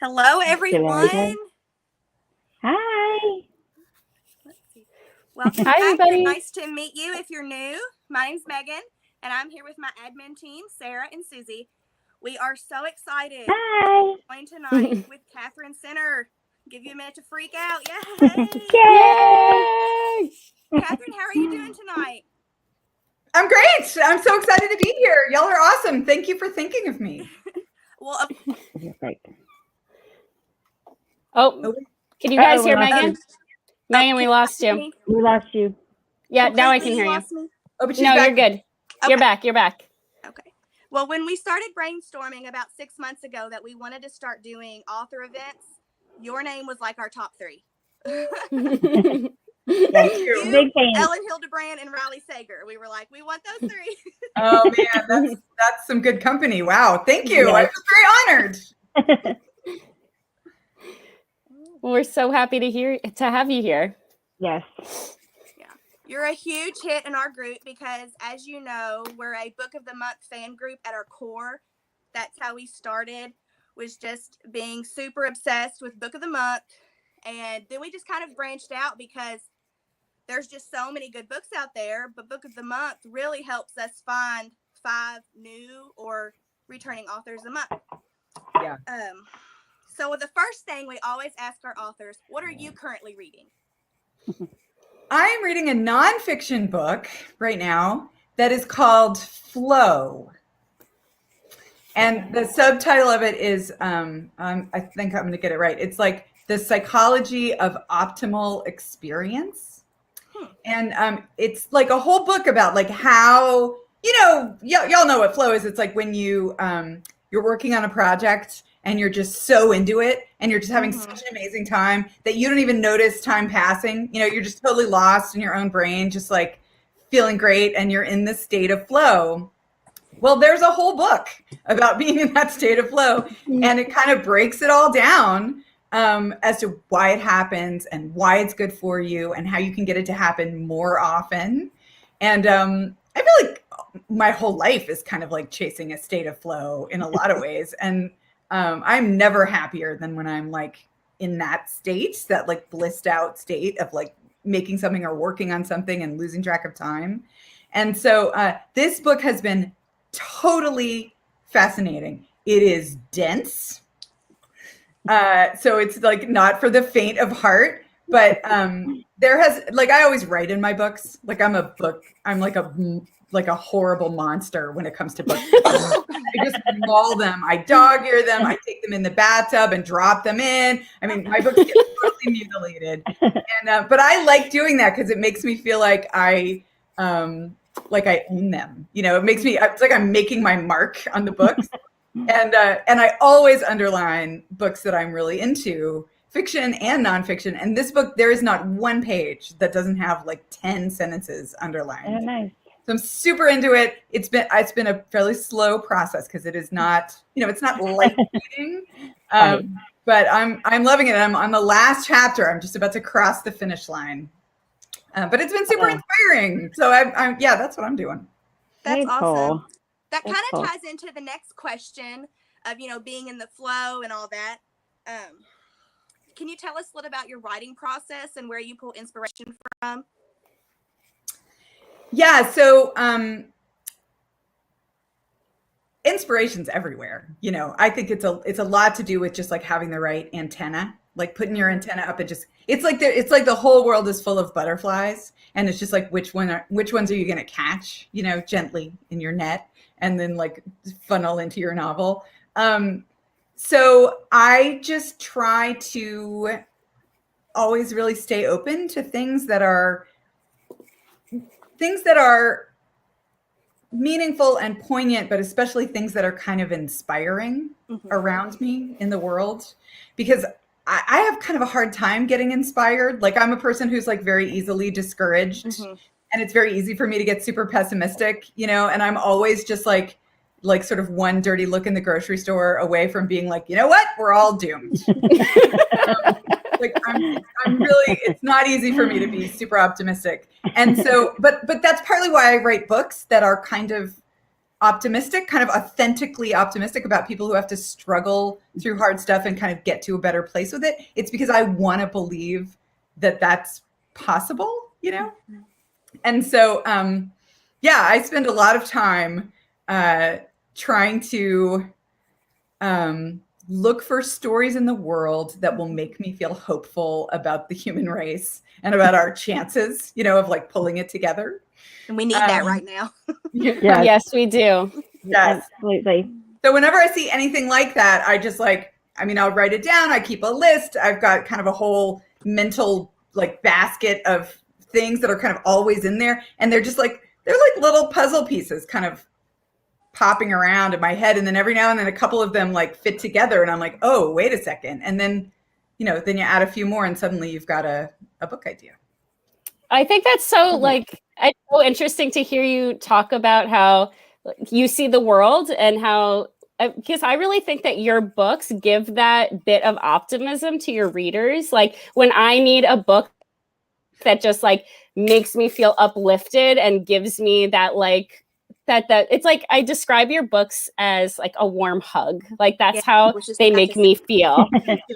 Hello, everyone. Hi. Let's see. Welcome Hi, back. everybody. Nice to meet you if you're new. My name's Megan, and I'm here with my admin team, Sarah and Susie. We are so excited Hi. to join tonight with Katherine Center. Give you a minute to freak out. Yay! Yay! Katherine, how are you doing tonight? I'm great. I'm so excited to be here. Y'all are awesome. Thank you for thinking of me. Well, Oh, can you guys hear Megan? Megan, we lost you. We lost you. Yeah, now I can completely hear you. lost me? Oh, but she's No, back. you're good. Okay. You're back. You're back. Okay. Well, when we started brainstorming about 6 months ago that we wanted to start doing author events, your name was like our top three. Thank you. Big fan. Ellen Hildebrand and Riley Sager. We were like, we want those three. Oh man, that's some good company. Wow. Thank you. Yes. I feel very honored. We're so happy to have you here. Yes. Yeah. You're a huge hit in our group because, as you know, we're a Book of the Month fan group at our core. That's how we started, was just being super obsessed with Book of the Month. And then we just kind of branched out because there's just so many good books out there, but Book of the Month really helps us find 5 new or returning authors a month. Yeah. So the first thing we always ask our authors, what are you currently reading? I'm reading a nonfiction book right now that is called Flow. And the subtitle of it is, I think I'm going to get it right. It's like The Psychology of Optimal Experience. And it's like a whole book about like how, y'all know what flow is. It's like when you're working on a project and you're just so into it and you're just having such an amazing time that you don't even notice time passing. You're just totally lost in your own brain, just like feeling great, and you're in this state of flow. Well, there's a whole book about being in that state of flow, and it kind of breaks it all down as to why it happens and why it's good for you and how you can get it to happen more often. And I feel like my whole life is kind of like chasing a state of flow in a lot of ways. And I'm never happier than when I'm like in that state, that like blissed out state of like making something or working on something and losing track of time. And so this book has been totally fascinating. It is dense. So it's like not for the faint of heart, but there has, like, I always write in my books. Like I'm like a horrible monster when it comes to books. I just maul them. I dog ear them. I take them in the bathtub and drop them in. I mean, my books get totally mutilated. And but I like doing that because it makes me feel like I own them. It makes me, it's like I'm making my mark on the books. And I always underline books that I'm really into, fiction and nonfiction. And this book, there is not one page that doesn't have like 10 sentences underlined. Oh, nice. So I'm super into it. It's been a fairly slow process because it is not, it's not light reading. But I'm loving it. I'm on the last chapter. I'm just about to cross the finish line. But it's been super inspiring. So yeah, that's what I'm doing. That's awesome. Cool. That kind of ties into the next question of, being in the flow and all that. Can you tell us a little about your writing process and where you pull inspiration from? Yeah, so inspiration's everywhere. I think it's a lot to do with just like having the right antenna, like putting your antenna up and just, it's like the whole world is full of butterflies, and it's just like which ones are you going to catch, gently in your net and then like funnel into your novel. So I just try to always really stay open to things that are meaningful and poignant, but especially things that are kind of inspiring around me in the world, because I have kind of a hard time getting inspired. Like I'm a person who's like very easily discouraged, and it's very easy for me to get super pessimistic, and I'm always just like sort of one dirty look in the grocery store away from being like, you know what, we're all doomed. Like I'm really, it's not easy for me to be super optimistic. And so, but that's partly why I write books that are kind of optimistic, kind of authentically optimistic about people who have to struggle through hard stuff and kind of get to a better place with it. It's because I want to believe that that's possible, you know? And so, yeah, I spend a lot of time trying to look for stories in the world that will make me feel hopeful about the human race and about our chances, you know, of like pulling it together. And we need that right now. Yes, we do. Yes. Absolutely. So whenever I see anything like that, I just like, I mean, I'll write it down. I keep a list. I've got kind of a whole mental like basket of things that are kind of always in there. And they're just like, they're like little puzzle pieces kind of popping around in my head. And then every now and then a couple of them like fit together and I'm like, oh, wait a second. And then, you know, then you add a few more and suddenly you've got a book idea. I think that's so it's so interesting to hear you talk about how you see the world and how, because I really think that your books give that bit of optimism to your readers. Like when I need a book that just like makes me feel uplifted and gives me that like, that it's like I describe your books as like a warm hug. Like that's how they make me feel.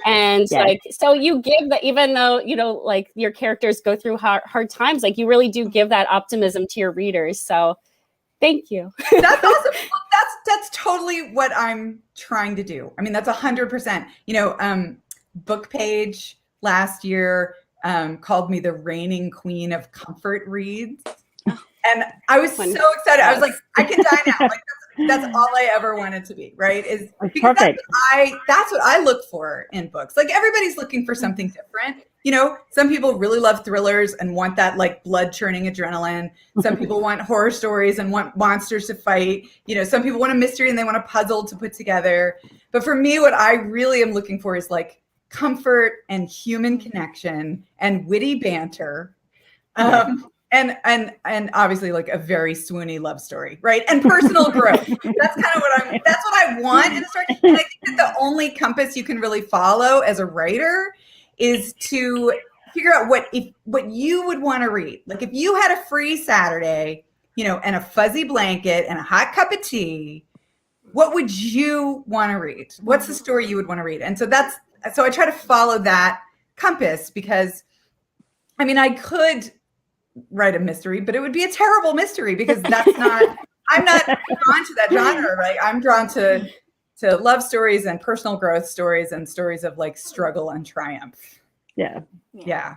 And like, so you give that, even though, you know, like your characters go through hard times, like you really do give that optimism to your readers. So thank you. That's awesome. That's totally what I'm trying to do. I mean, that's 100%. You know, Book Page last year called me the reigning queen of comfort reads. And I was so excited. I was like, I can die now. Like that's all I ever wanted to be, right? Is because that's what I look for in books. Like everybody's looking for something different. You know, some people really love thrillers and want that like blood churning adrenaline. Some people want horror stories and want monsters to fight. You know, some people want a mystery and they want a puzzle to put together. But for me, what I really am looking for is like comfort and human connection and witty banter. And obviously like a very swoony love story, right? And personal growth. That's kind of that's what I want in a story. And I think that the only compass you can really follow as a writer is to figure out what you would want to read. Like if you had a free Saturday, you know, and a fuzzy blanket and a hot cup of tea, what would you want to read? What's the story you would want to read? And so I try to follow that compass because I mean, I could write a mystery, but it would be a terrible mystery because that's not, I'm not drawn to that genre, right? I'm drawn to love stories and personal growth stories and stories of like struggle and triumph. Yeah.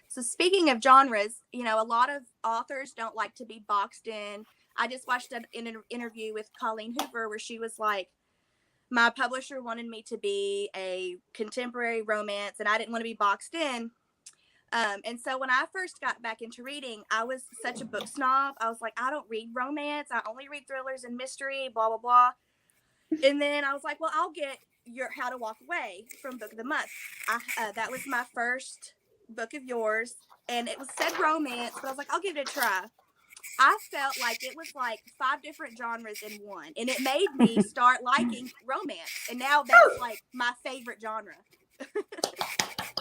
So speaking of genres, you know, a lot of authors don't like to be boxed in. I just watched an interview with Colleen Hoover where she was like, my publisher wanted me to be a contemporary romance and I didn't want to be boxed in. And so when I first got back into reading, I was such a book snob. I was like, I don't read romance. I only read thrillers and mystery, blah, blah, blah. And then I was like, well, I'll get your How to Walk Away from Book of the Month. That was my first book of yours. And it said romance, but I was like, I'll give it a try. I felt like it was like 5 different genres in one. And it made me start liking romance. And now that's like my favorite genre.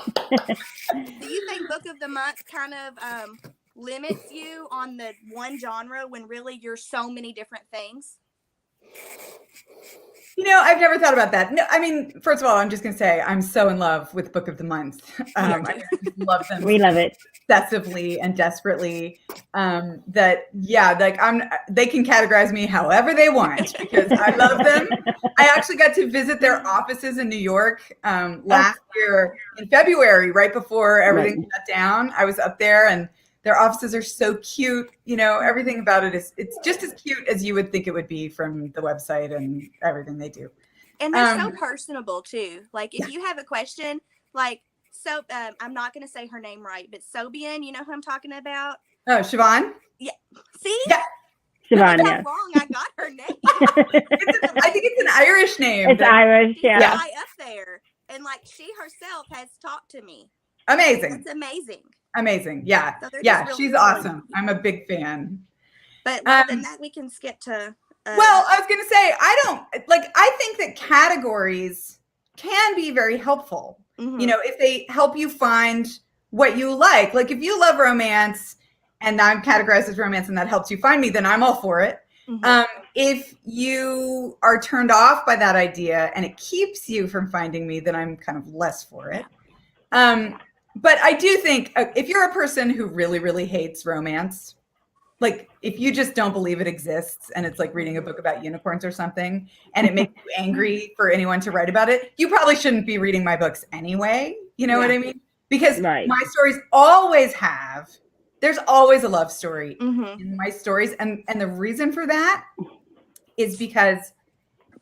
Do you think Book of the Month kind of limits you on the one genre when really you're so many different things? You know, I've never thought about that. No, I mean, first of all, I'm just going to say I'm so in love with Book of the Month. I just love them. We love it. Obsessively and desperately. That, yeah, like they can categorize me however they want because I love them. I actually got to visit their offices in New York last year in February, right before everything shut down. I was up there and their offices are so cute. You know, everything about it's just as cute as you would think it would be from the website and everything they do. And they're so personable too. Like if you have a question, like, so I'm not going to say her name right, but Sobian, you know who I'm talking about? Oh, Siobhan? Yeah. See? Yeah. Siobhan, yeah. Wrong. I got her name. I think it's an Irish name. It's Irish, yeah. High up there. And like she herself has talked to me. Amazing. It's amazing. Amazing. Yeah. So yeah. really She's cool. Awesome. I'm a big fan. But then that we can skip to. Well, I was going to say, I think that categories can be very helpful. Mm-hmm. You know, if they help you find what you like if you love romance and I'm categorized as romance and that helps you find me, then I'm all for it. If you are turned off by that idea and it keeps you from finding me, then I'm kind of less for it. But I do think if you're a person who really, really hates romance, like if you just don't believe it exists and it's like reading a book about unicorns or something and it makes you angry for anyone to write about it, you probably shouldn't be reading my books anyway. You know what I mean? Because Right. my stories always there's always a love story in my stories. And the reason for that is because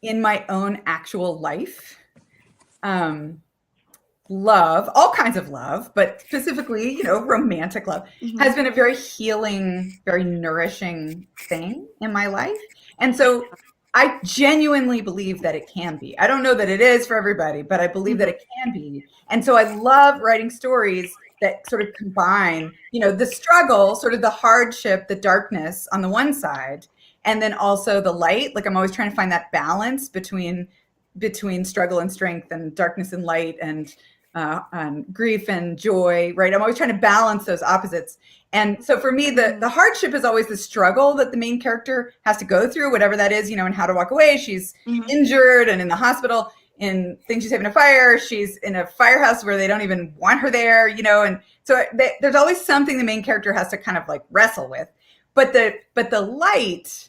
in my own actual life, love, all kinds of love, but specifically, you know, romantic love has been a very healing, very nourishing thing in my life. And so I genuinely believe that it can be. I don't know that it is for everybody, but I believe that it can be. And so I love writing stories that sort of combine, you know, the struggle, sort of the hardship, the darkness on the one side, and then also the light. Like I'm always trying to find that balance between struggle and strength and darkness and light and grief and joy, right? I'm always trying to balance those opposites. And so for me, the hardship is always the struggle that the main character has to go through, whatever that is, you know, and how to walk away. She's injured and in the hospital, in things she's having a fire. She's in a firehouse where they don't even want her there, you know? And so there's always something the main character has to kind of like wrestle with. But the light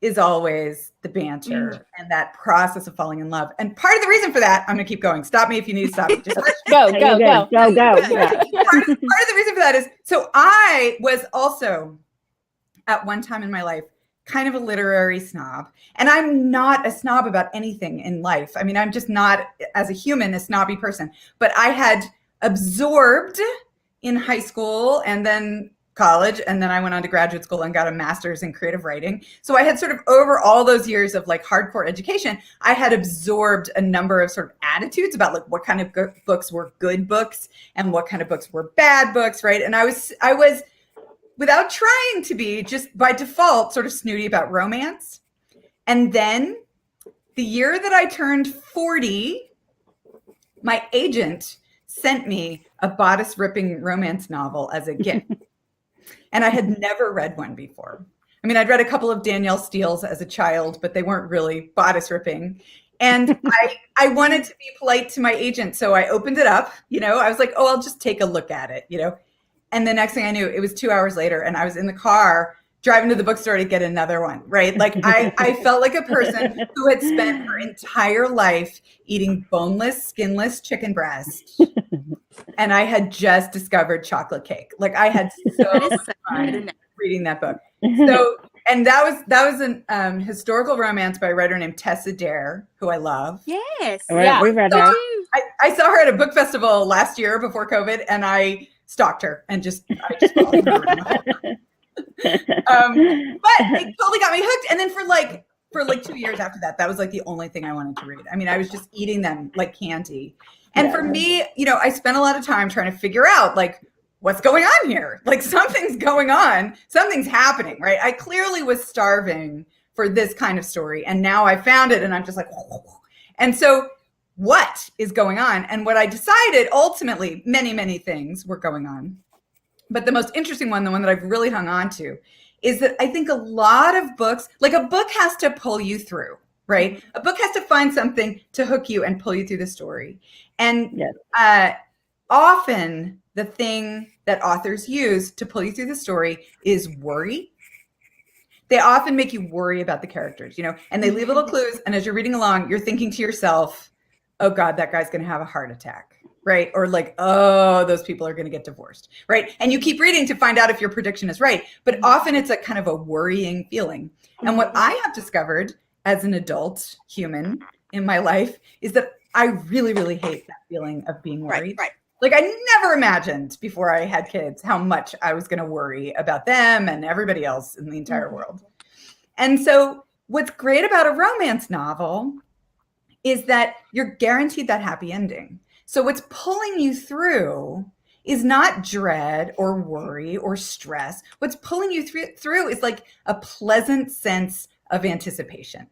is always the banter and that process of falling in love. And part of the reason for that, I'm going to keep going. Stop me if you need to stop me. Just Go. Go. Yeah. part of the reason for that is, so I was also at one time in my life kind of a literary snob, and I'm not a snob about anything in life. I mean, I'm just not, as a human, a snobby person, but I had absorbed in high school and then college, and then I went on to graduate school and got a master's in creative writing. So I had sort of, over all those years of like hardcore education, I had absorbed a number of sort of attitudes about like what kind of books were good books and what kind of books were bad books, right? And I was, without trying to be, just by default, sort of snooty about romance. And then the year that I turned 40, my agent sent me a bodice-ripping romance novel as a gift. And I had never read one before. I mean, I'd read a couple of Danielle Steele's as a child, but they weren't really bodice ripping. And I wanted to be polite to my agent. So I opened it up, you know, I was like, oh, I'll just take a look at it, you know. And the next thing I knew, it was 2 hours later and I was in the car driving to the bookstore to get another one, right? Like I felt like a person who had spent her entire life eating boneless, skinless chicken breast. And I had just discovered chocolate cake. Like I had so much fun reading that book. So, and that was an historical romance by a writer named Tessa Dare, who I love. Yes. Yeah. We read So that. I saw her at a book festival last year before COVID, and I stalked her and I just followed her around. But it totally got me hooked. And then for like 2 years after that, that was like the only thing I wanted to read. I mean, I was just eating them like candy. And for me, you know, I spent a lot of time trying to figure out like, what's going on here? Like something's going on, something's happening, right? I clearly was starving for this kind of story. And now I found it and I'm just like, whoa. And so what is going on? And what I decided, ultimately, many things were going on. But the most interesting one, the one that I've really hung on to, is that I think a lot of books, like a book has to pull you through, right? A book has to find something to hook you and pull you through the story. And often the thing that authors use to pull you through the story is worry. They often make you worry about the characters, you know, and they leave little clues. And as you're reading along, you're thinking to yourself, oh God, that guy's going to have a heart attack, right? Or like, oh, those people are going to get divorced, right? And you keep reading to find out if your prediction is right. But often it's a kind of a worrying feeling. And what I have discovered as an adult human in my life is that I really hate that feeling of being worried. Right. Like I never imagined before I had kids how much I was going to worry about them and everybody else in the entire world. And so what's great about a romance novel is that you're guaranteed that happy ending. So what's pulling you through is not dread or worry or stress. What's pulling you through is like a pleasant sense of anticipation.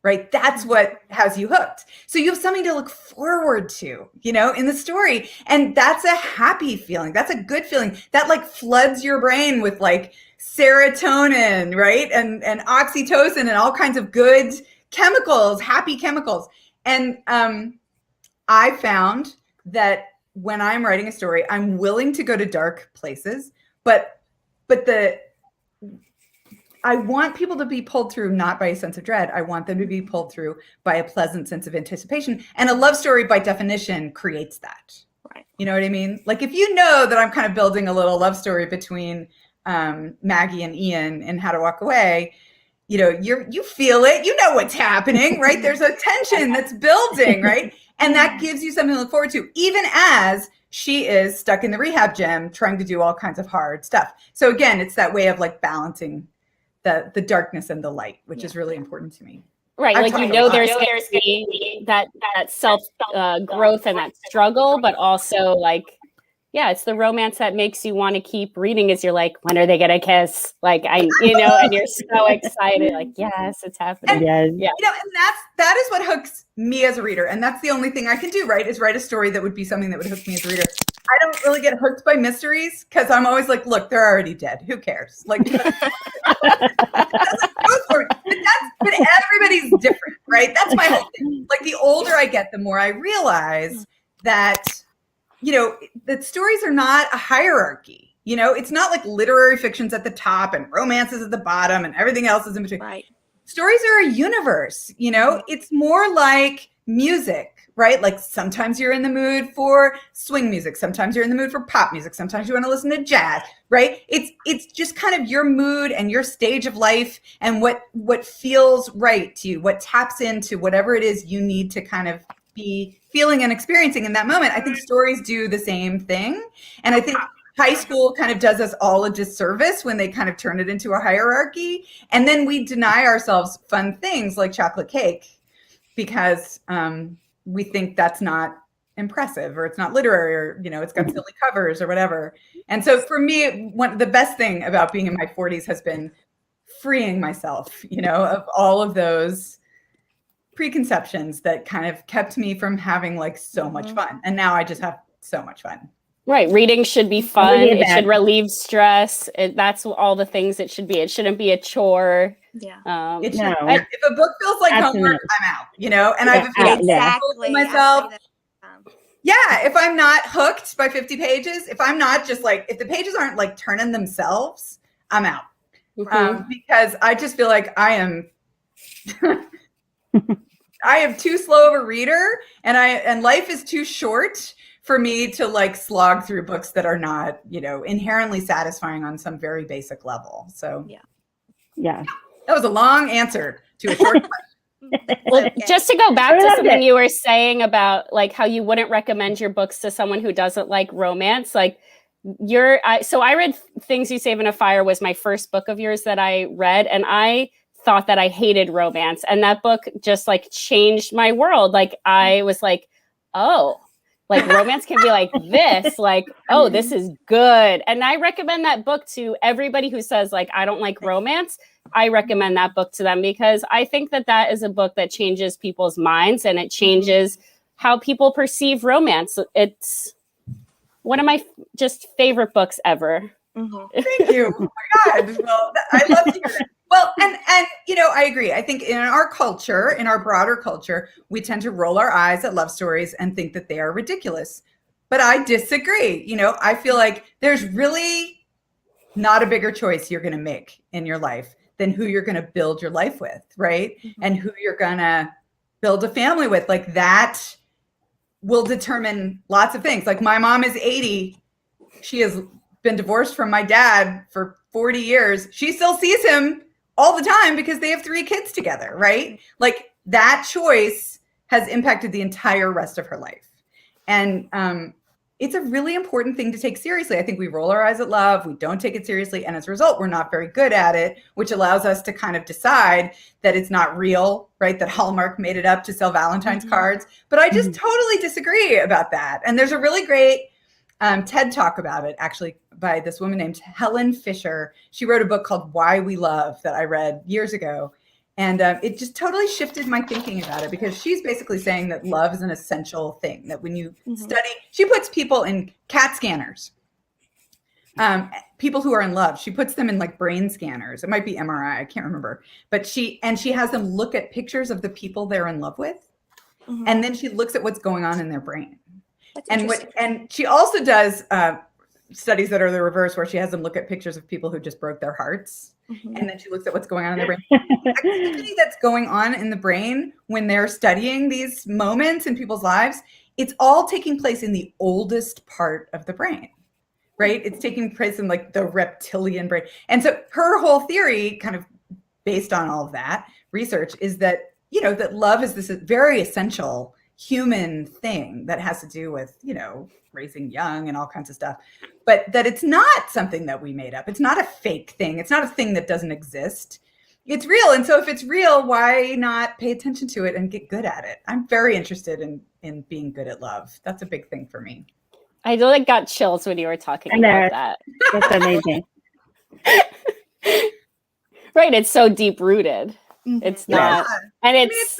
right? That's what has you hooked. So you have something to look forward to, in the story. And that's a happy feeling. That's a good feeling. That like floods your brain with like serotonin, right? And oxytocin and all kinds of good chemicals, happy chemicals. And I found that when I'm writing a story, I'm willing to go to dark places, but I want people to be pulled through not by a sense of dread. I want them to be pulled through by a pleasant sense of anticipation. And a love story, by definition, creates that. Right. You know what I mean? Like if you know that I'm kind of building a little love story between Maggie and Ian in How to Walk Away, you feel it. You know what's happening, right? There's a tension that's building, right? And that gives you something to look forward to, even as she is stuck in the rehab gym trying to do all kinds of hard stuff. So again, it's that way of like balancing the darkness and the light, which is really important to me. Right. I've Like, talked there's going to be that self growth and that struggle, but also like, yeah, it's the romance that makes you want to keep reading as you're like, when are they going to kiss? Like, and you're so excited. Like, yes, it's happening. Yes. Yeah. And that is what hooks me as a reader. And that's the only thing I can do, right? Is write a story that would be something that would hook me as a reader. I don't really get hooked by mysteries because I'm always like, look, they're already dead. Who cares? Like, but everybody's different, right? That's my whole thing. Like the older I get, the more I realize that, that stories are not a hierarchy. It's not like literary fiction's at the top and romance is at the bottom and everything else is in between. Right. Stories are a universe, it's more like music, right? Like sometimes you're in the mood for swing music. Sometimes you're in the mood for pop music. Sometimes you want to listen to jazz, right? It's just kind of your mood and your stage of life and what feels right to you, what taps into whatever it is you need to kind of be feeling and experiencing in that moment. I think stories do the same thing. And I think high school kind of does us all a disservice when they kind of turn it into a hierarchy. And then we deny ourselves fun things like chocolate cake because we think that's not impressive or it's not literary or, it's got silly covers or whatever. And so for me, the best thing about being in my 40s has been freeing myself, of all of those preconceptions that kind of kept me from having like so much fun. And now I just have so much fun. Right. Reading should be fun. It should relieve stress. That's all the things it should be. It shouldn't be a chore. Yeah. If a book feels like homework, I'm out, and I've exactly myself. Yeah. If I'm not hooked by 50 pages, if I'm not just like, if the pages aren't like turning themselves, I'm out. Because I just feel like I am too slow of a reader and life is too short for me to like slog through books that are not, inherently satisfying on some very basic level. So yeah. That was a long answer to a short question. Well, just to go back to something you were saying about like how you wouldn't recommend your books to someone who doesn't like romance, like so I read Things You Save in a Fire was my first book of yours that I read, and I thought that I hated romance, and that book just like changed my world. Like I was like, oh, like romance can be like this, like, oh, this is good. And I recommend that book to everybody who says like, I don't like romance. I recommend that book to them because I think that is a book that changes people's minds and it changes how people perceive romance. It's one of my just favorite books ever. Thank you. Oh my God. Well, I love to hear that. Well, and I agree. I think in our culture, in our broader culture, we tend to roll our eyes at love stories and think that they are ridiculous. But I disagree. I feel like there's really not a bigger choice you're going to make in your life than who you're going to build your life with, right? And who you're going to build a family with. Like that will determine lots of things. Like my mom is 80. She has been divorced from my dad for 40 years. She still sees him all the time because they have 3 kids together, right? Like that choice has impacted the entire rest of her life. And it's a really important thing to take seriously. I think we roll our eyes at love. We don't take it seriously. And as a result, we're not very good at it, which allows us to kind of decide that it's not real, right? That Hallmark made it up to sell Valentine's cards. But I just totally disagree about that. And there's a really great TED Talk about it, actually, by this woman named Helen Fisher. She wrote a book called Why We Love that I read years ago. And it just totally shifted my thinking about it, because she's basically saying that love is an essential thing, that when you study, she puts people in CAT scanners. People who are in love, she puts them in like brain scanners. It might be MRI, I can't remember. But she has them look at pictures of the people they're in love with. And then she looks at what's going on in their brain. And she also does studies that are the reverse, where she has them look at pictures of people who just broke their hearts. And then she looks at what's going on in their brain. Activity that's going on in the brain when they're studying these moments in people's lives, it's all taking place in the oldest part of the brain, right? It's taking place in like the reptilian brain. And so her whole theory, kind of based on all of that research, is that, you know, that love is this very essential human thing that has to do with, you know, raising young and all kinds of stuff, but that it's not something that we made up. It's not a fake thing. It's not a thing that doesn't exist. It's real. And so if it's real, why not pay attention to it and get good at it? I'm very interested in being good at love. That's a big thing for me. I like got chills when you were talking about that. That's amazing. Right. It's so deep rooted. It's not, and it's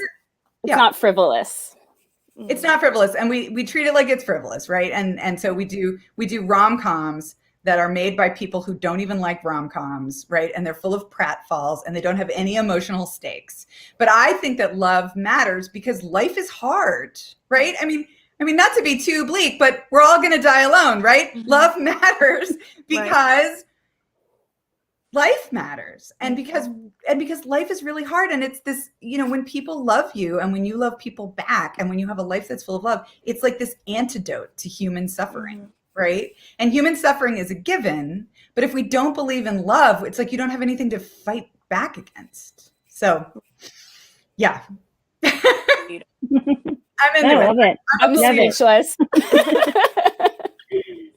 not frivolous. It's not frivolous, and we treat it like it's frivolous, right? And so we do rom-coms that are made by people who don't even like rom-coms, right? And they're full of pratfalls, and they don't have any emotional stakes. But I think that love matters because life is hard, right? I mean, not to be too bleak, but we're all going to die alone, right? Love matters because life matters, and because life is really hard. And it's this, you know, when people love you and when you love people back and when you have a life that's full of love, it's like this antidote to human suffering, right? And human suffering is a given, but if we don't believe in love, it's like you don't have anything to fight back against. So yeah. I'm into it. I'm speechless.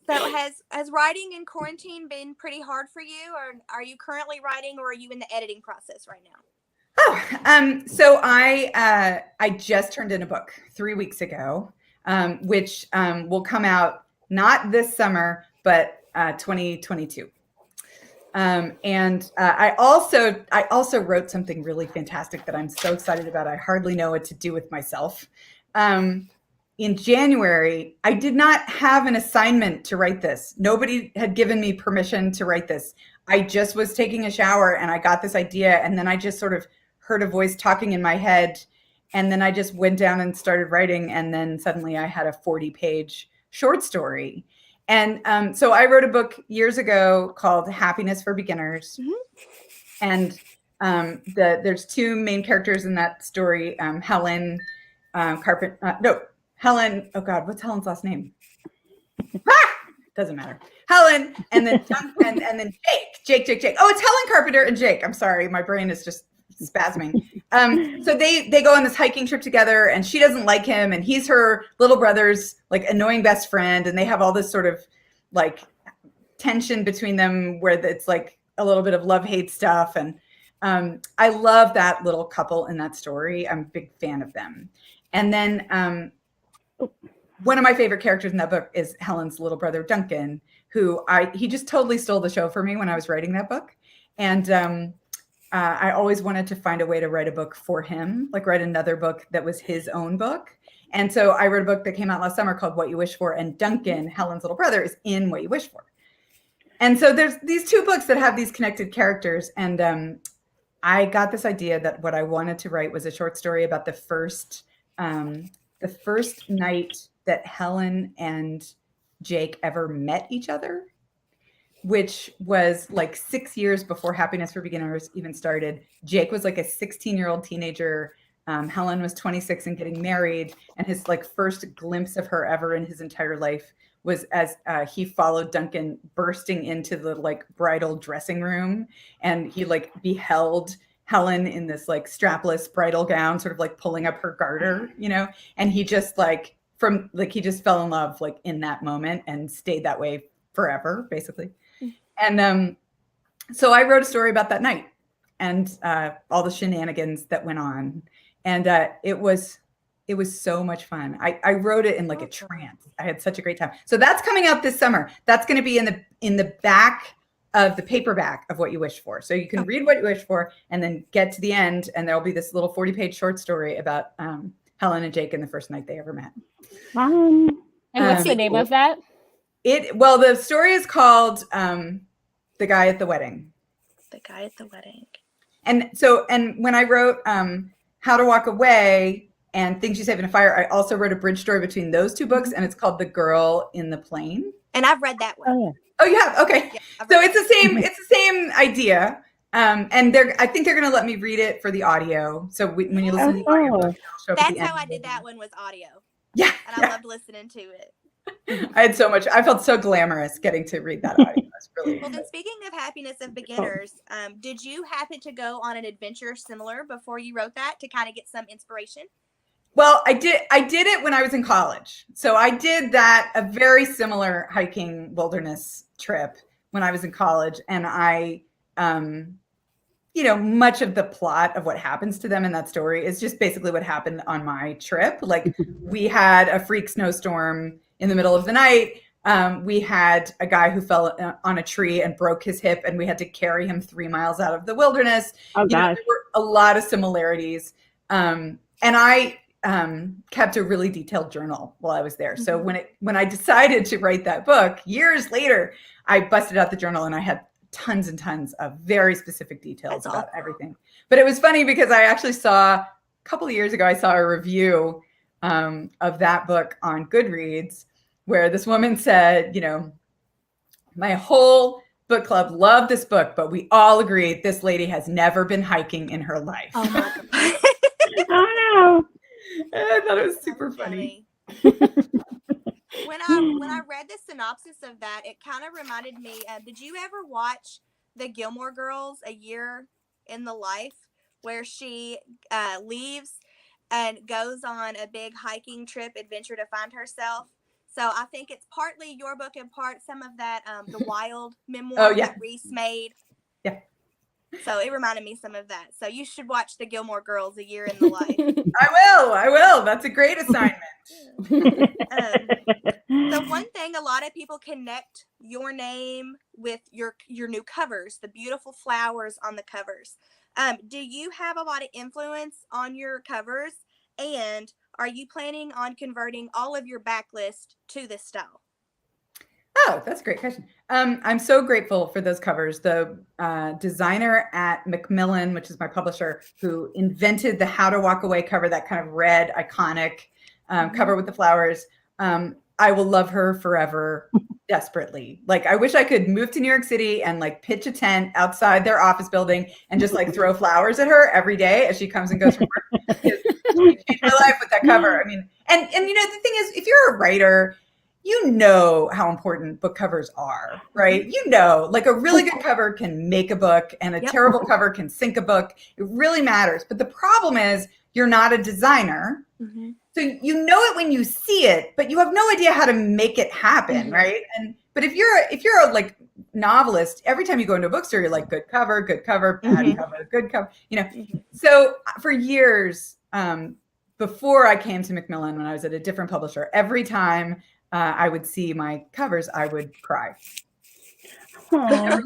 So has writing in quarantine been pretty hard for you, or are you currently writing, or are you in the editing process right now? So I just turned in a book 3 weeks ago, which will come out not this summer, but 2022. And I also wrote something really fantastic that I'm so excited about. I hardly know what to do with myself. In January, I did not have an assignment to write this. Nobody had given me permission to write this. I just was taking a shower and I got this idea, and then I just sort of heard a voice talking in my head, and then I just went down and started writing, and then suddenly I had a 40-page short story. And so I wrote a book years ago called Happiness for Beginners. And there's two main characters in that story, Helen Helen, oh God, what's Helen's last name? Doesn't matter. Helen, and then and then Jake. Oh, it's Helen Carpenter and Jake. I'm sorry, my brain is just spasming. So they go on this hiking trip together, and she doesn't like him, and he's her little brother's like annoying best friend, and they have all this sort of like tension between them where it's like a little bit of love-hate stuff. And I love that little couple in that story. I'm a big fan of them. And then one of my favorite characters in that book is Helen's little brother, Duncan, who he just totally stole the show for me when I was writing that book. And I always wanted to find a way to write a book for him, like write another book that was his own book. And so I wrote a book that came out last summer called What You Wish For. And Duncan, Helen's little brother, is in What You Wish For. And so there's these two books that have these connected characters. And I got this idea that what I wanted to write was a short story about the first night that Helen and Jake ever met each other, which was like 6 years before Happiness for Beginners even started. Jake was like a 16-year-old teenager. Helen was 26 and getting married. And his like first glimpse of her ever in his entire life was as he followed Duncan bursting into the like bridal dressing room. And he like beheld Helen in this like strapless bridal gown, sort of like pulling up her garter, you know, and he just like he just fell in love like in that moment and stayed that way forever, basically. And so I wrote a story about that night and all the shenanigans that went on. And it was so much fun. I wrote it in like a trance. I had such a great time. So that's coming out this summer. That's going to be in the back of the paperback of What You Wish For. So you can read What You Wish For and then get to the end, and there'll be this little 40-page short story about Helen and Jake and the first night they ever met. Fun. And what's the name of that? Well, the story is called The Guy at the Wedding. The Guy at the Wedding. And when I wrote How to Walk Away and Things You Save in a Fire, I also wrote a bridge story between those two books, and it's called The Girl in the Plane. And I've read that one. Oh, yeah. Oh, you have? Okay. Yeah, So it's the same idea. And I think they're going to let me read it for the audio. So when you listen to the audio, it'll show up at That's the end. how I did that one, was audio. Yeah. And I loved listening to it. I felt so glamorous getting to read that audio. That's really Well, then speaking of happiness of beginners, did you happen to go on an adventure similar before you wrote that to kind of get some inspiration? Well, I did it when I was in college. So I did a very similar hiking wilderness trip when I was in college. And I, much of the plot of what happens to them in that story is just basically what happened on my trip. Like, we had a freak snowstorm in the middle of the night. We had a guy who fell on a tree and broke his hip, and we had to carry him 3 miles out of the wilderness. Oh, gosh. There were a lot of similarities. And I kept a really detailed journal while I was there. So when I decided to write that book years later, I busted out the journal and I had tons and tons of very specific details about everything. But it was funny because I actually saw a couple of years ago, I saw a review of that book on Goodreads where this woman said, my whole book club loved this book, but we all agreed this lady has never been hiking in her life. Oh my God. Oh, no. I thought it was super funny. When I read the synopsis of that, it kind of reminded me. Did you ever watch the Gilmore Girls, A Year in the Life, where she leaves and goes on a big hiking trip adventure to find herself? So I think it's partly your book and part some of that the Wild memoir that Reese made. Yeah. So it reminded me some of that. So you should watch the Gilmore Girls, A Year in the Life. I will. That's a great assignment. So one thing, a lot of people connect your name with your new covers, the beautiful flowers on the covers. Do you have a lot of influence on your covers? And are you planning on converting all of your backlist to this style? Oh, that's a great question. I'm so grateful for those covers. The designer at Macmillan, which is my publisher, who invented the How to Walk Away cover, that kind of red, iconic cover with the flowers. I will love her forever, desperately. Like, I wish I could move to New York City and like pitch a tent outside their office building and just like throw flowers at her every day as she comes and goes from work. She changed my life with that cover. I mean, and the thing is, if you're a writer, you know how important book covers are, right? Like a really good cover can make a book and a terrible cover can sink a book. It really matters. But the problem is you're not a designer. Mm-hmm. So you know it when you see it, but you have no idea how to make it happen, right? But if you're a like novelist, every time you go into a bookstore, you're like, good cover, bad cover, good cover, So for years, before I came to Macmillan, when I was at a different publisher, every time I would see my covers, I would cry. I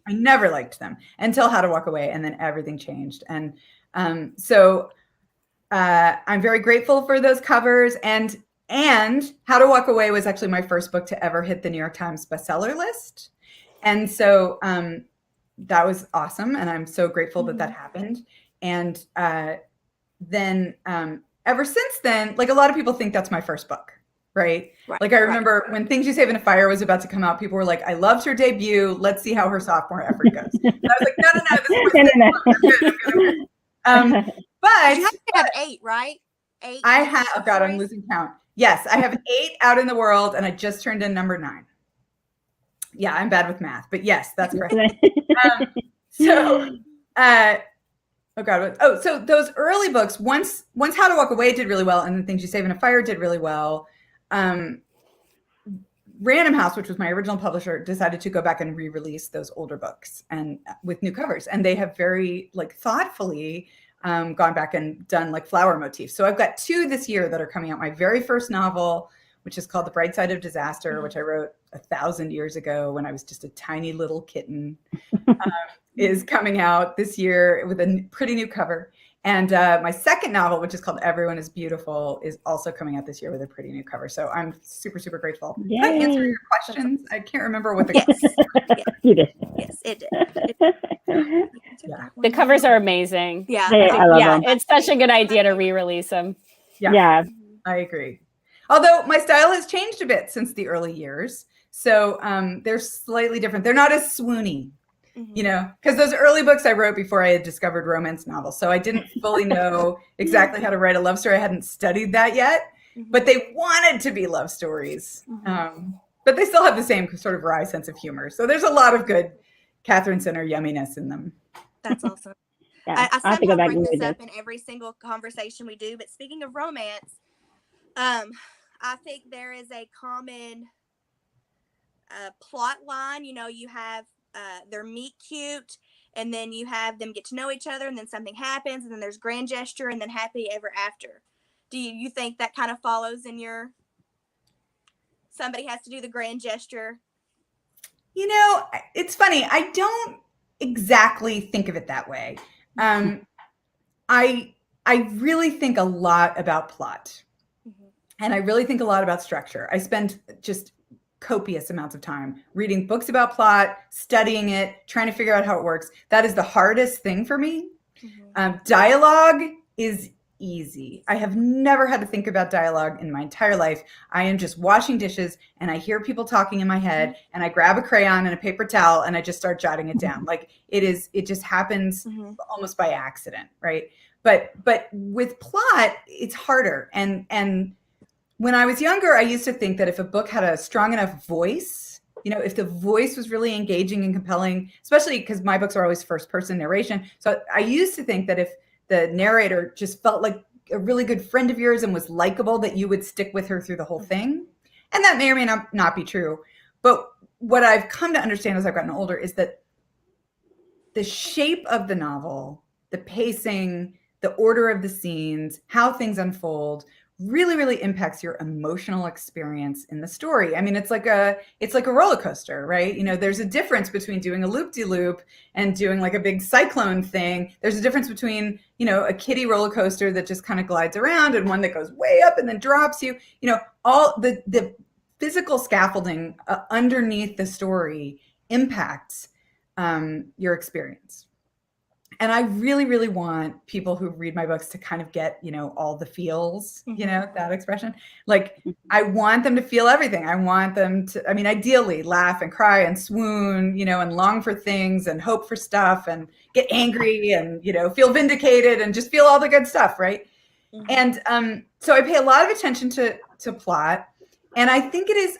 never liked them until How to Walk Away, and then everything changed. And so I'm very grateful for those covers. And How to Walk Away was actually my first book to ever hit the New York Times bestseller list. And so that was awesome. And I'm so grateful that happened. And then ever since then, like, a lot of people think that's my first book. Right. Like, I remember when Things You Save in a Fire was about to come out, people were like, I loved her debut. Let's see how her sophomore effort goes. And I was like, no, this is I'm good. But you have 8, right? 8. I have, oh God, I'm losing count. Yes, I have 8 out in the world, and I just turned in number 9. Yeah, I'm bad with math, but yes, that's correct. So those early books, once How to Walk Away did really well, and then Things You Save in a Fire did really well, Random House, which was my original publisher, decided to go back and re-release those older books and with new covers. And they have very thoughtfully gone back and done like flower motifs. So I've got 2 this year that are coming out. My very first novel, which is called The Bright Side of Disaster, which I wrote 1,000 years ago when I was just a tiny little kitten, is coming out this year with a pretty new cover. And my second novel, which is called Everyone is Beautiful, is also coming out this year with a pretty new cover. So I'm super, super grateful. Did I answer your questions? I can't remember what the You did. Yes, it did. Yeah. The covers are amazing. Yeah. I love them. It's such a good idea to re-release them. Yeah. I agree. Although my style has changed a bit since the early years. So they're slightly different. They're not as swoony, you know, because those early books I wrote before I had discovered romance novels. So I didn't fully know exactly how to write a love story. I hadn't studied that yet, but they wanted to be love stories. But they still have the same sort of wry sense of humor. So there's a lot of good Katherine Center yumminess in them. That's awesome. Yeah. I I'll have to go somehow back bring and this read up this. in every single conversation we do, but speaking of romance, I think there is a common plot line. You know, you have their meet cute, and then you have them get to know each other, and then something happens, and then there's grand gesture, and then happy ever after. Do you think that kind of follows in your, somebody has to do the grand gesture? You know, it's funny. I don't exactly think of it that way. I really think a lot about plot, and I really think a lot about structure. I spend just copious amounts of time reading books about plot, studying it, trying to figure out how it works. That is the hardest thing for me. Dialogue is easy. I have never had to think about dialogue in my entire life. I am just washing dishes and I hear people talking in my head and I grab a crayon and a paper towel and I just start jotting it down. Like it just happens almost by accident, right? But with plot, it's harder. And when I was younger, I used to think that if a book had a strong enough voice, you know, if the voice was really engaging and compelling, especially because my books are always first person narration. So I used to think that if the narrator just felt like a really good friend of yours and was likable, that you would stick with her through the whole thing. And that may or may not be true. But what I've come to understand as I've gotten older is that the shape of the novel, the pacing, the order of the scenes, how things unfold really, really impacts your emotional experience in the story. I mean, it's like a roller coaster, right? You know, there's a difference between doing a loop-de-loop and doing like a big cyclone thing. There's a difference between, you know, a kiddie roller coaster that just kind of glides around and one that goes way up and then drops you. You know, all the physical scaffolding underneath the story impacts your experience. And I really, really want people who read my books to kind of get, you know, all the feels, you know, that expression. Like, I want them to feel everything. I want them to, I mean, ideally laugh and cry and swoon, you know, and long for things and hope for stuff and get angry and, you know, feel vindicated and just feel all the good stuff, right? And so I pay a lot of attention to plot. And I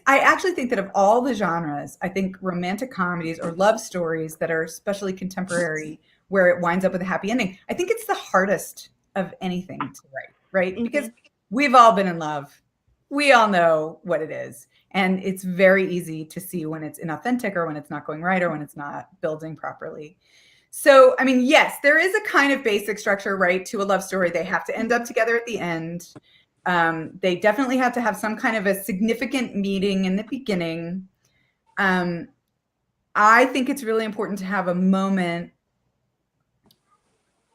actually think that of all the genres, I think romantic comedies or love stories that are especially contemporary, where it winds up with a happy ending, I think it's the hardest of anything to write, right? Because we've all been in love. We all know what it is. And it's very easy to see when it's inauthentic or when it's not going right or when it's not building properly. So, I mean, yes, there is a kind of basic structure, right, to a love story. They have to end up together at the end. They definitely have to have some kind of a significant meeting in the beginning. I think it's really important to have a moment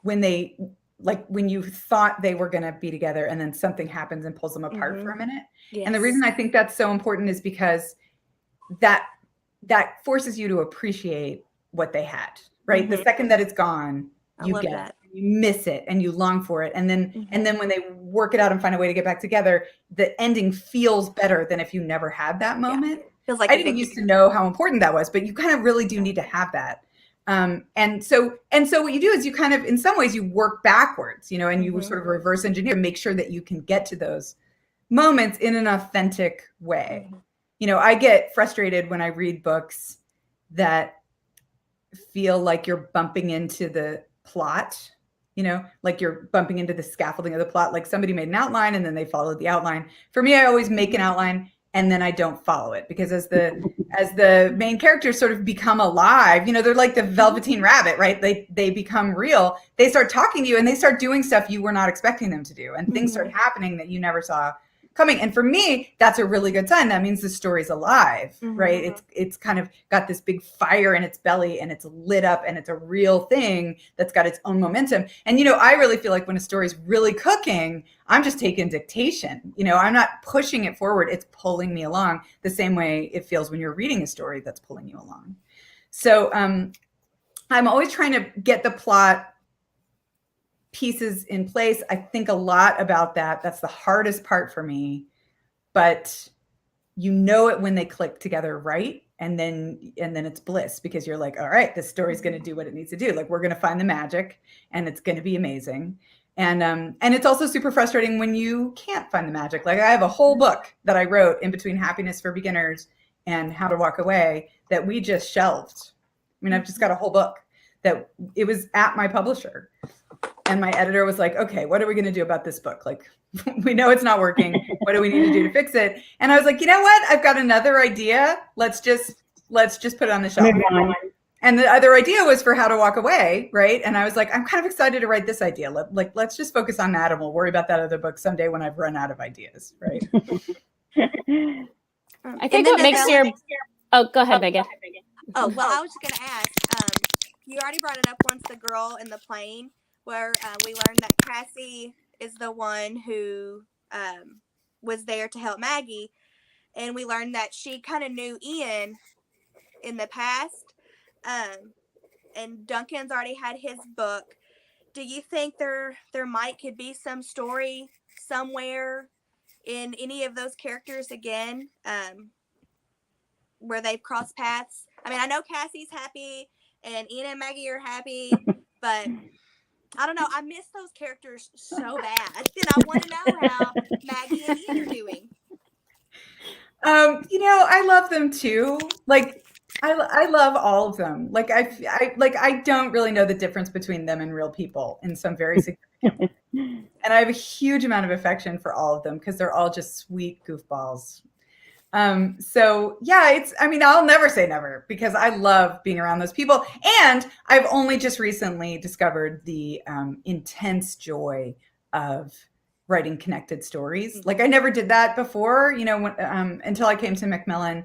when you thought they were going to be together and then something happens and pulls them apart for a minute. Yes. And the reason I think that's so important is because that forces you to appreciate what they had, right? The second that it's gone, you miss it and you long for it. And then when they work it out and find a way to get back together, the ending feels better than if you never had that moment. Yeah. Feels like I didn't used to know how important that was, but you kind of really do need to have that. And so what you do is you kind of, in some ways, you work backwards, you know, and you sort of reverse engineer, make sure that you can get to those moments in an authentic way. You know, I get frustrated when I read books that feel like you're bumping into the plot, you know, like you're bumping into the scaffolding of the plot, like somebody made an outline and then they followed the outline. For me, I always make an outline and then I don't follow it, because as the main characters sort of become alive, you know, they're like the Velveteen Rabbit, right? They become real. They start talking to you and they start doing stuff you were not expecting them to do, and things start happening that you never saw coming. And for me, that's a really good sign. That means the story's alive, right? It's kind of got this big fire in its belly and it's lit up and it's a real thing that's got its own momentum. And, you know, I really feel like when a story's really cooking, I'm just taking dictation. You know, I'm not pushing it forward. It's pulling me along the same way it feels when you're reading a story that's pulling you along. So I'm always trying to get the plot pieces in place. I think a lot about that. That's the hardest part for me, but you know it when they click together, right? And then it's bliss, because you're like, all right, this story's going to do what it needs to do. Like, we're going to find the magic and it's going to be amazing. And it's also super frustrating when you can't find the magic. Like, I have a whole book that I wrote in between Happiness for Beginners and How to Walk Away that we just shelved. I mean, I've just got a whole book that it was at my publisher. And my editor was like, okay, what are we going to do about this book? Like, we know it's not working. What do we need to do to fix it? And I was like, you know what? I've got another idea. Let's just put it on the shelf. And the other idea was for How to Walk Away, right? And I was like, I'm kind of excited to write this idea. Let's just focus on that, and we'll worry about that other book someday when I've run out of ideas, right? I think what makes your... Oh, go ahead, Megan. Oh, well, I was just going to ask, you already brought it up once, the girl in the plane, where we learned that Cassie is the one who was there to help Maggie. And we learned that she kind of knew Ian in the past. And Duncan's already had his book. Do you think there could be some story somewhere in any of those characters again, where they've crossed paths? I mean, I know Cassie's happy and Ian and Maggie are happy, but I don't know. I miss those characters so bad, and I want to know how Maggie and Ian are doing. You know, I love them too. Like, I love all of them. Like, I don't really know the difference between them and real people in some very significant way. And I have a huge amount of affection for all of them because they're all just sweet goofballs. So yeah, I mean, I'll never say never, because I love being around those people. And I've only just recently discovered the intense joy of writing connected stories. Like, I never did that before, you know, when, until I came to Macmillan.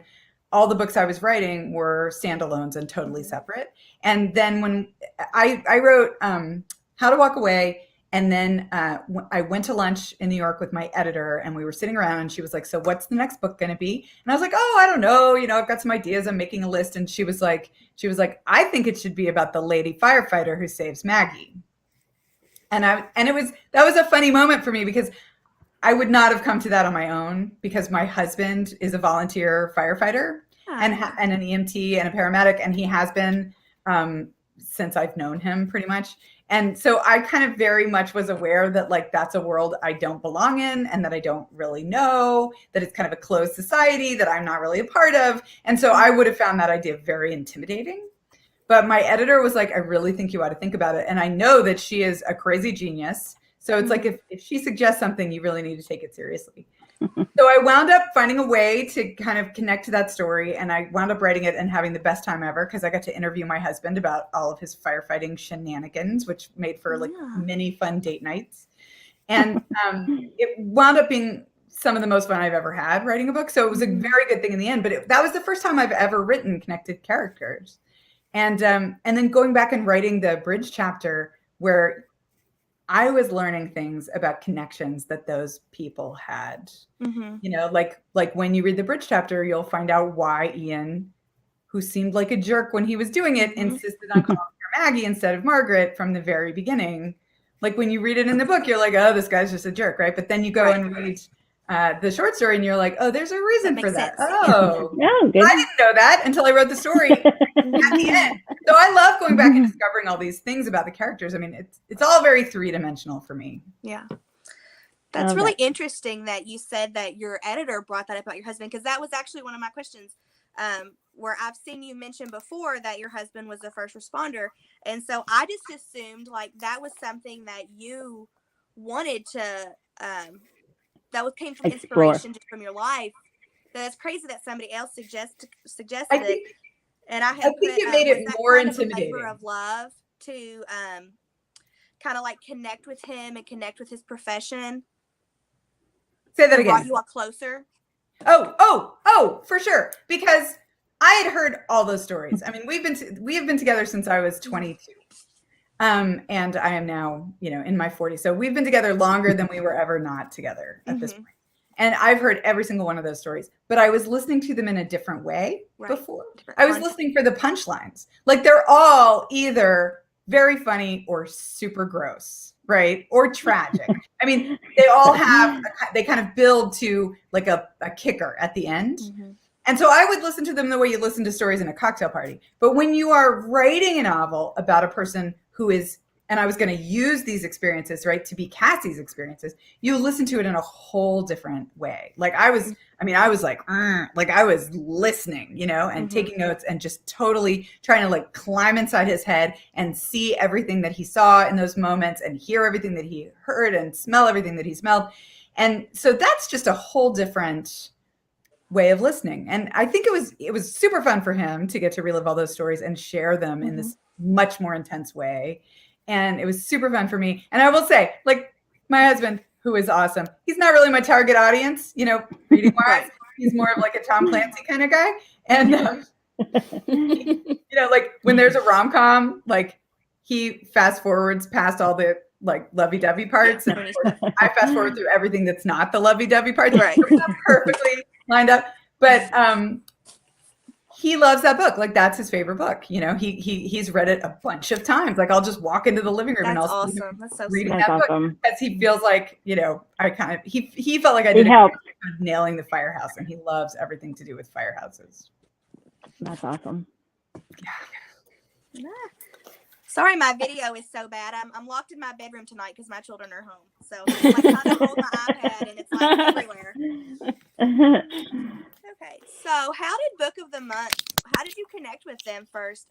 All the books I was writing were standalones and totally separate. And then when I wrote How to Walk Away, and then I went to lunch in New York with my editor, and we were sitting around, and she was like, so what's the next book going to be? And I was like, oh, I don't know. You know, I've got some ideas. I'm making a list. And she was like, I think it should be about the lady firefighter who saves Maggie. And that was a funny moment for me, because I would not have come to that on my own, because my husband is a volunteer firefighter and an EMT and a paramedic. And he has been since I've known him, pretty much. And so I kind of very much was aware that, like, that's a world I don't belong in, and that I don't really know, that it's kind of a closed society that I'm not really a part of. And so I would have found that idea very intimidating. But my editor was like, I really think you ought to think about it. And I know that she is a crazy genius. So it's like, if she suggests something, you really need to take it seriously. So I wound up finding a way to kind of connect to that story, and I wound up writing it and having the best time ever, because I got to interview my husband about all of his firefighting shenanigans, which made for like many fun date nights. And it wound up being some of the most fun I've ever had writing a book. So it was a very good thing in the end, but that was the first time I've ever written connected characters. And then going back and writing the bridge chapter, where I was learning things about connections that those people had. You know, like when you read the bridge chapter, you'll find out why Ian, who seemed like a jerk when he was doing it, insisted on calling her Maggie instead of Margaret from the very beginning. Like, when you read it in the book, you're like, oh, this guy's just a jerk, right? But then you go and read the short story, and you're like, oh, there's a reason for that. Oh, I didn't know that until I wrote the story at the end. So I love going back and discovering all these things about the characters. I mean, it's all very three-dimensional for me. Yeah. That's really interesting that you said that your editor brought that up about your husband, because that was actually one of my questions, where I've seen you mention before that your husband was a first responder. And so I just assumed, like, that was something that you wanted to, that came from inspiration just from your life. That's crazy that somebody else suggested it. And I think it made it more intimidating. Labor of love to kind of like connect with him and connect with his profession. Say that Brought again. you all closer? Oh, for sure. Because I had heard all those stories. I mean, we have been together since I was 22. And I am now, in my 40s. So we've been together longer than we were ever not together at this point. And I've heard every single one of those stories, but I was listening to them in a different way before. I was listening for the punchlines. Like they're all either very funny or super gross, right? Or tragic. I mean, they all they kind of build to like a kicker at the end. And so I would listen to them the way you listen to stories in a cocktail party. But when you are writing a novel about a person who is, and I was going to use these experiences, right, to be Cassie's experiences, you listen to it in a whole different way. Like I was like I was listening, and taking notes and just totally trying to like climb inside his head and see everything that he saw in those moments and hear everything that he heard and smell everything that he smelled. And so that's just a whole different way of listening. And I think it was super fun for him to get to relive all those stories and share them in this much more intense way. And it was super fun for me. And I will say, like my husband, who is awesome, he's not really my target audience, reading wise. He's more of like a Tom Clancy kind of guy. And, like when there's a rom-com, like he fast forwards past all the like lovey-dovey parts. And of course, I fast forward through everything that's not the lovey-dovey parts. Right. Perfectly lined up. But he loves that book. Like that's his favorite book. He's read it a bunch of times. Like I'll just walk into the living room and I'll see him reading that book because he feels like, he felt like I did nailing the firehouse, and he loves everything to do with firehouses. That's awesome. Yeah. Sorry, my video is so bad. I'm locked in my bedroom tonight because my children are home. So I'm like trying to hold my iPad and it's like everywhere. Okay, so how did Book of the Month, how did you connect with them first?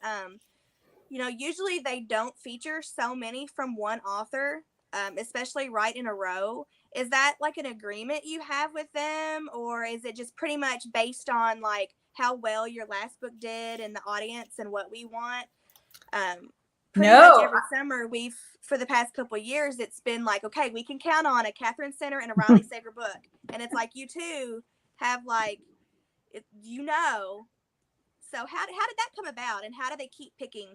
Usually they don't feature so many from one author, especially right in a row. Is that like an agreement you have with them, or is it just pretty much based on like how well your last book did and the audience and what we want? Pretty much every summer for the past couple of years, it's been like, okay, we can count on a Katherine Center and a Riley Sager book. And it's like, you two have like, so how did that come about, and how do they keep picking?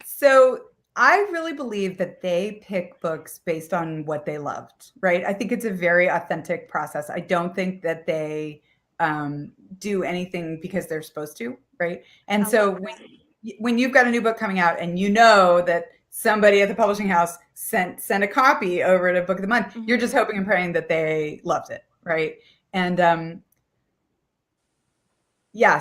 So I really believe that they pick books based on what they loved, right? I think it's a very authentic process. I don't think that they do anything because they're supposed to, right? And so when you've got a new book coming out and that somebody at the publishing house sent a copy over to Book of the Month, you're just hoping and praying that they loved it, right? And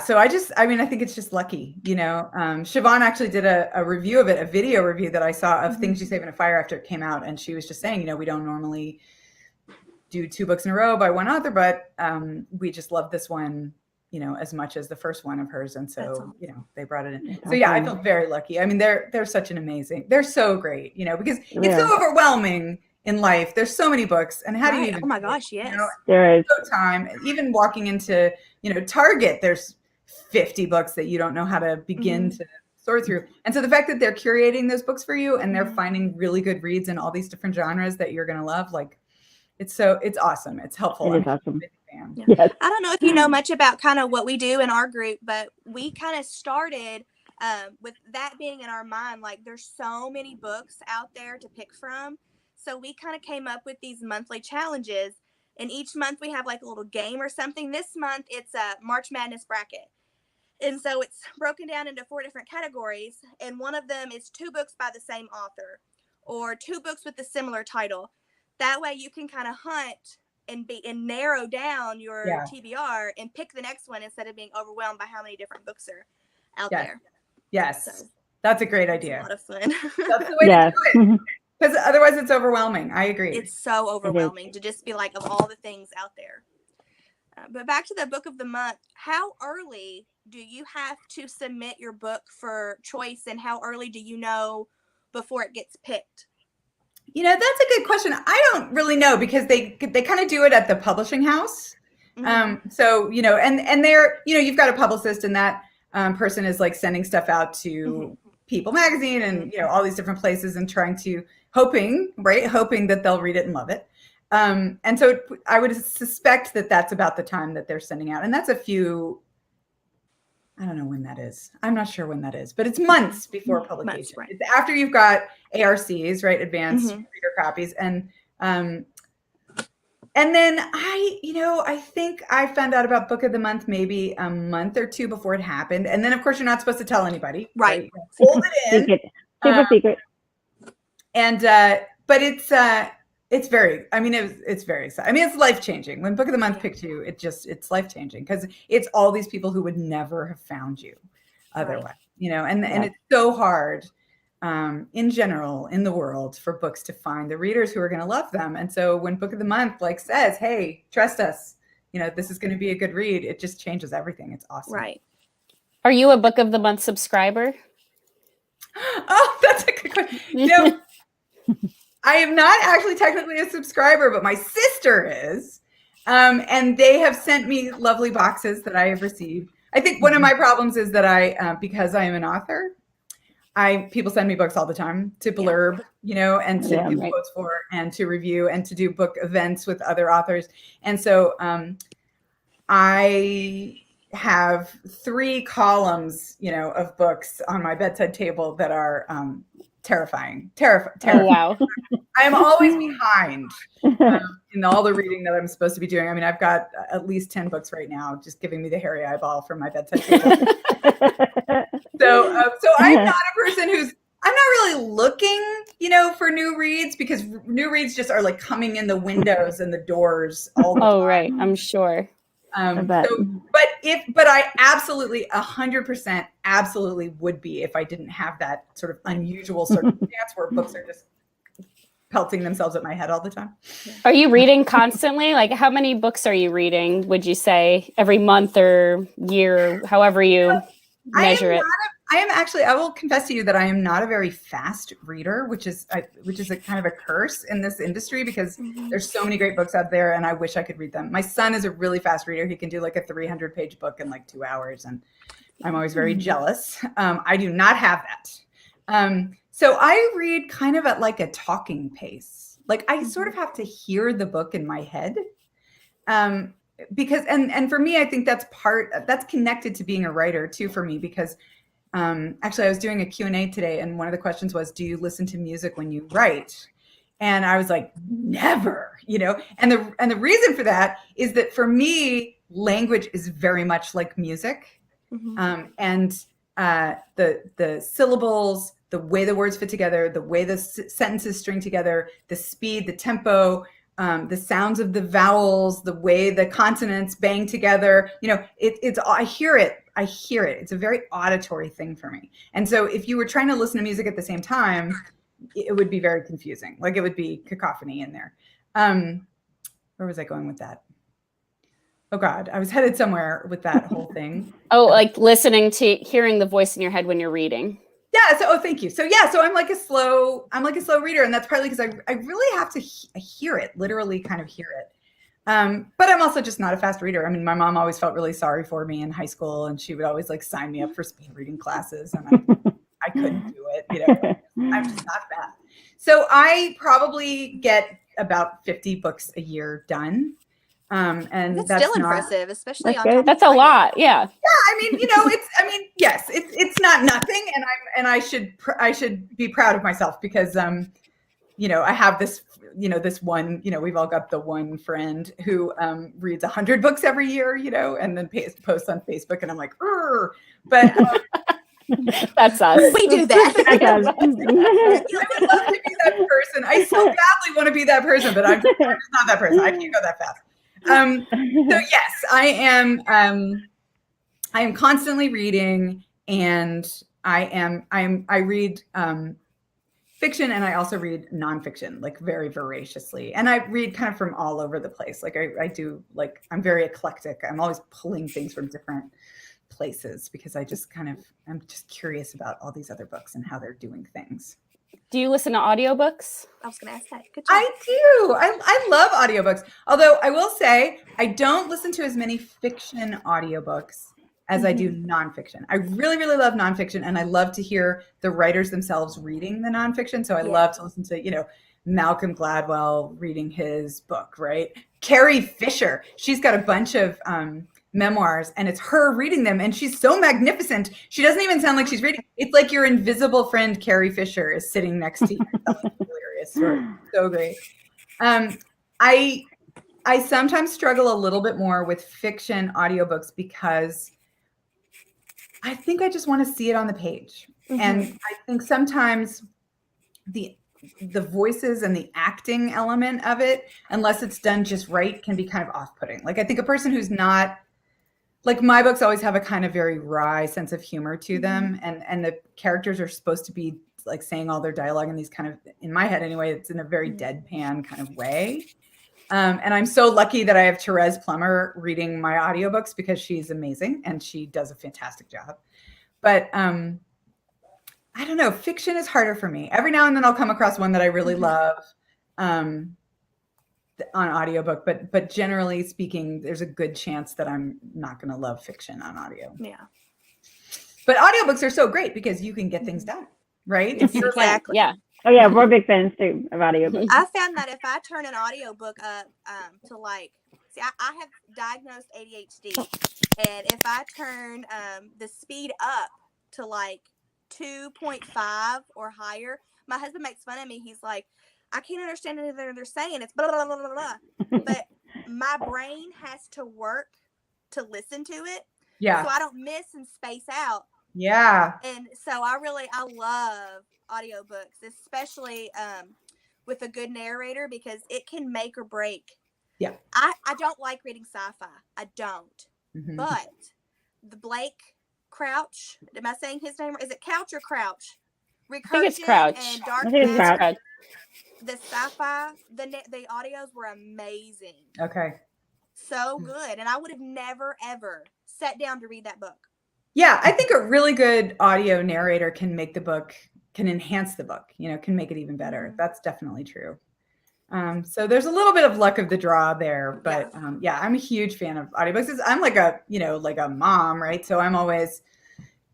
so I think it's just lucky, Siobhan actually did a review of it, a video review that I saw of Things You Save in a Fire after it came out. And she was just saying, we don't normally do 2 books in a row by one author, but we just love this one, as much as the first one of hers. And so, they brought it in. So I feel very lucky. I mean, they're they're so great, because it's so overwhelming in life. There's so many books, and how do you even, oh my gosh, yes. There is no time. Even walking into, Target, there's 50 books that you don't know how to begin to sort through. And so the fact that they're curating those books for you and they're finding really good reads in all these different genres that you're going to love, like it's awesome. It's helpful. It is awesome. Yeah. Yes. I don't know if you know much about kind of what we do in our group, but we kind of started with that being in our mind, like there's so many books out there to pick from. So we kind of came up with these monthly challenges, and each month we have like a little game or something. This month it's a March Madness bracket. And so it's broken down into 4 different categories. And one of them is 2 books by the same author or 2 books with a similar title. That way you can kind of hunt and narrow down your TBR and pick the next one instead of being overwhelmed by how many different books are out there. Yes. So, that's a great idea. It's a lot of fun. That's the way to do it. Because otherwise it's overwhelming. I agree. It's so overwhelming to just be like, of all the things out there. But back to the Book of the Month, how early do you have to submit your book for choice, and how early do you know before it gets picked? That's a good question. I don't really know because they kind of do it at the publishing house. So, and they're, you've got a publicist, and that person is like sending stuff out to People Magazine and, all these different places and hoping that they'll read it and love it. And so I would suspect that that's about the time that they're sending out. And that's a few, I don't know when that is. I'm not sure when that is, but it's months before publication. Months, right. It's after you've got ARCs, right? Advanced Mhm. reader copies. And then I think I found out about Book of the Month maybe a month or two before it happened. And then, of course, you're not supposed to tell anybody. Right. Hold it in. Secret. Super secret. And but it's very, I mean, it's very exciting. I mean, it's life-changing. When Book of the Month picked you, it's life-changing because it's all these people who would never have found you otherwise, and it's so hard in general in the world for books to find the readers who are going to love them. And so when Book of the Month says, hey, trust us, this is going to be a good read, it just changes everything. It's awesome. Right. Are you a Book of the Month subscriber? Oh, that's a good question. I am not actually technically a subscriber, but my sister is. And they have sent me lovely boxes that I have received. I think one of my problems is that because I am an author, people send me books all the time to blurb, and to do quotes for, and to review, and to do book events with other authors. And so I have 3 columns, of books on my bedside table that are terrifying. Oh, wow. I'm always behind in all the reading that I'm supposed to be doing. I mean, I've got at least 10 books right now, just giving me the hairy eyeball from my bedside table. So I'm not a person I'm not really looking, for new reads, because new reads just are coming in the windows and the doors all the time. Oh, right. I'm sure. But I absolutely 100% absolutely would be if I didn't have that sort of unusual circumstance where books are just pelting themselves at my head all the time. Are you reading constantly? How many books are you reading, would you say, every month or year, however you measure it? I will confess to you that I am not a very fast reader, which is a kind of a curse in this industry, because there's so many great books out there and I wish I could read them. My son is a really fast reader. He can do a 300-page book in 2 hours, and I'm always very jealous. I do not have that. So I read kind of at a talking pace. I sort of have to hear the book in my head. Because, and for me, I think that's connected to being a writer too, for me, because actually I was doing a Q&A today, and one of the questions was, do you listen to music when you write? And I was like, never, and the reason for that is that for me, language is very much like music. And the syllables, the way the words fit together, the way the sentences string together, the speed, the tempo, the sounds of the vowels, the way the consonants bang together, I hear it. It's a very auditory thing for me. And so if you were trying to listen to music at the same time, it would be very confusing. It would be cacophony in there. Where was I going with that? Oh God, I was headed somewhere with that whole thing. Hearing the voice in your head when you're reading. Yeah. So, thank you. So I'm like a slow reader, and that's partly because I really have to hear it, literally kind of hear it. But I'm also just not a fast reader. I mean, my mom always felt really sorry for me in high school, and she would always sign me up for speed reading classes, and I couldn't do it. I'm just not that. So I probably get about 50 books a year done. And that's still impressive, especially that's a lot. Yeah. Yeah. I mean, yes, it's not nothing. And I should be proud of myself, because, I have this, this one, we've all got the one friend who reads 100 books every year, and then posts on Facebook, and I'm like, but that's us. We do that. I would love to be that person. I so badly want to be that person, but I'm just not that person. I can't go that fast. So yes, I am constantly reading, and I read fiction, and I also read nonfiction, very voraciously. And I read kind of from all over the place. I do, I'm very eclectic. I'm always pulling things from different places, because I'm just curious about all these other books and how they're doing things. Do you listen to audiobooks? I was going to ask that. Good job. I do. I love audiobooks. Although I will say I don't listen to as many fiction audiobooks as I do nonfiction. I really, really love nonfiction, and I love to hear the writers themselves reading the nonfiction. So I love to listen to, Malcolm Gladwell reading his book, right? Carrie Fisher, she's got a bunch of memoirs, and it's her reading them, and she's so magnificent. She doesn't even sound like she's reading. It's like your invisible friend Carrie Fisher is sitting next to you. That's a hilarious story. So great. I sometimes struggle a little bit more with fiction audiobooks because I think I just want to see it on the page. Mm-hmm. And I think sometimes the voices and the acting element of it, unless it's done just right, can be kind of off-putting. Like I think a person who's not, like my books always have a kind of very wry sense of humor to them. And the characters are supposed to be like saying all their dialogue in these kind of, in my head anyway, it's in a very deadpan kind of way. And I'm so lucky that I have Therese Plummer reading my audiobooks because she's amazing and she does a fantastic job. But I don't know, fiction is harder for me. Every now and then I'll come across one that I really love on audiobook, but generally speaking, there's a good chance that I'm not going to love fiction on audio. Yeah. But audiobooks are so great because you can get things done, right? If you're Exactly. Yeah. Oh yeah, we're big fans too of audiobooks. I found that if I turn an audiobook up to like, see, I have diagnosed ADHD, and if I turn the speed up to like 2.5 or higher, my husband makes fun of me. He's like, I can't understand anything they're saying. It's blah, blah, blah, blah, blah. But my brain has to work to listen to it. Yeah. So I don't miss and space out. Yeah. And so I love audiobooks, especially with a good narrator, because it can make or break. Yeah. I don't like reading sci-fi. I don't. Mm-hmm. But the Blake Crouch, am I saying his name? Is it Couch or Crouch? I think it's Crouch. And Dark I think it's Matter. Crouch. The sci-fi, the audios were amazing. Okay. So good. And I would have never, ever sat down to read that book. Yeah, I think a really good audio narrator can make the book, can enhance the book, can make it even better. That's definitely true. So there's a little bit of luck of the draw there, but yeah, I'm a huge fan of audiobooks. I'm like a mom, right? So I'm always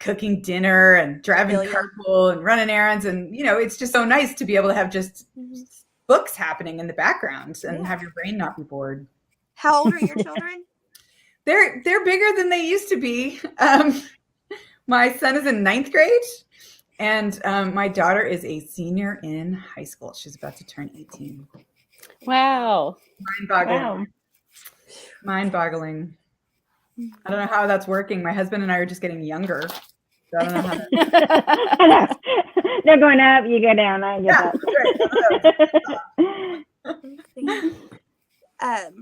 cooking dinner and driving carpool and running errands. And, it's just so nice to be able to have just books happening in the background and have your brain not be bored. How old are your children? They're bigger than they used to be. My son is in 9th grade, and my daughter is a senior in high school. She's about to turn 18. Wow. Mind-boggling. Wow. Mind-boggling. I don't know how that's working. My husband and I are just getting younger. So I don't know how They're going up, you go down. I get that.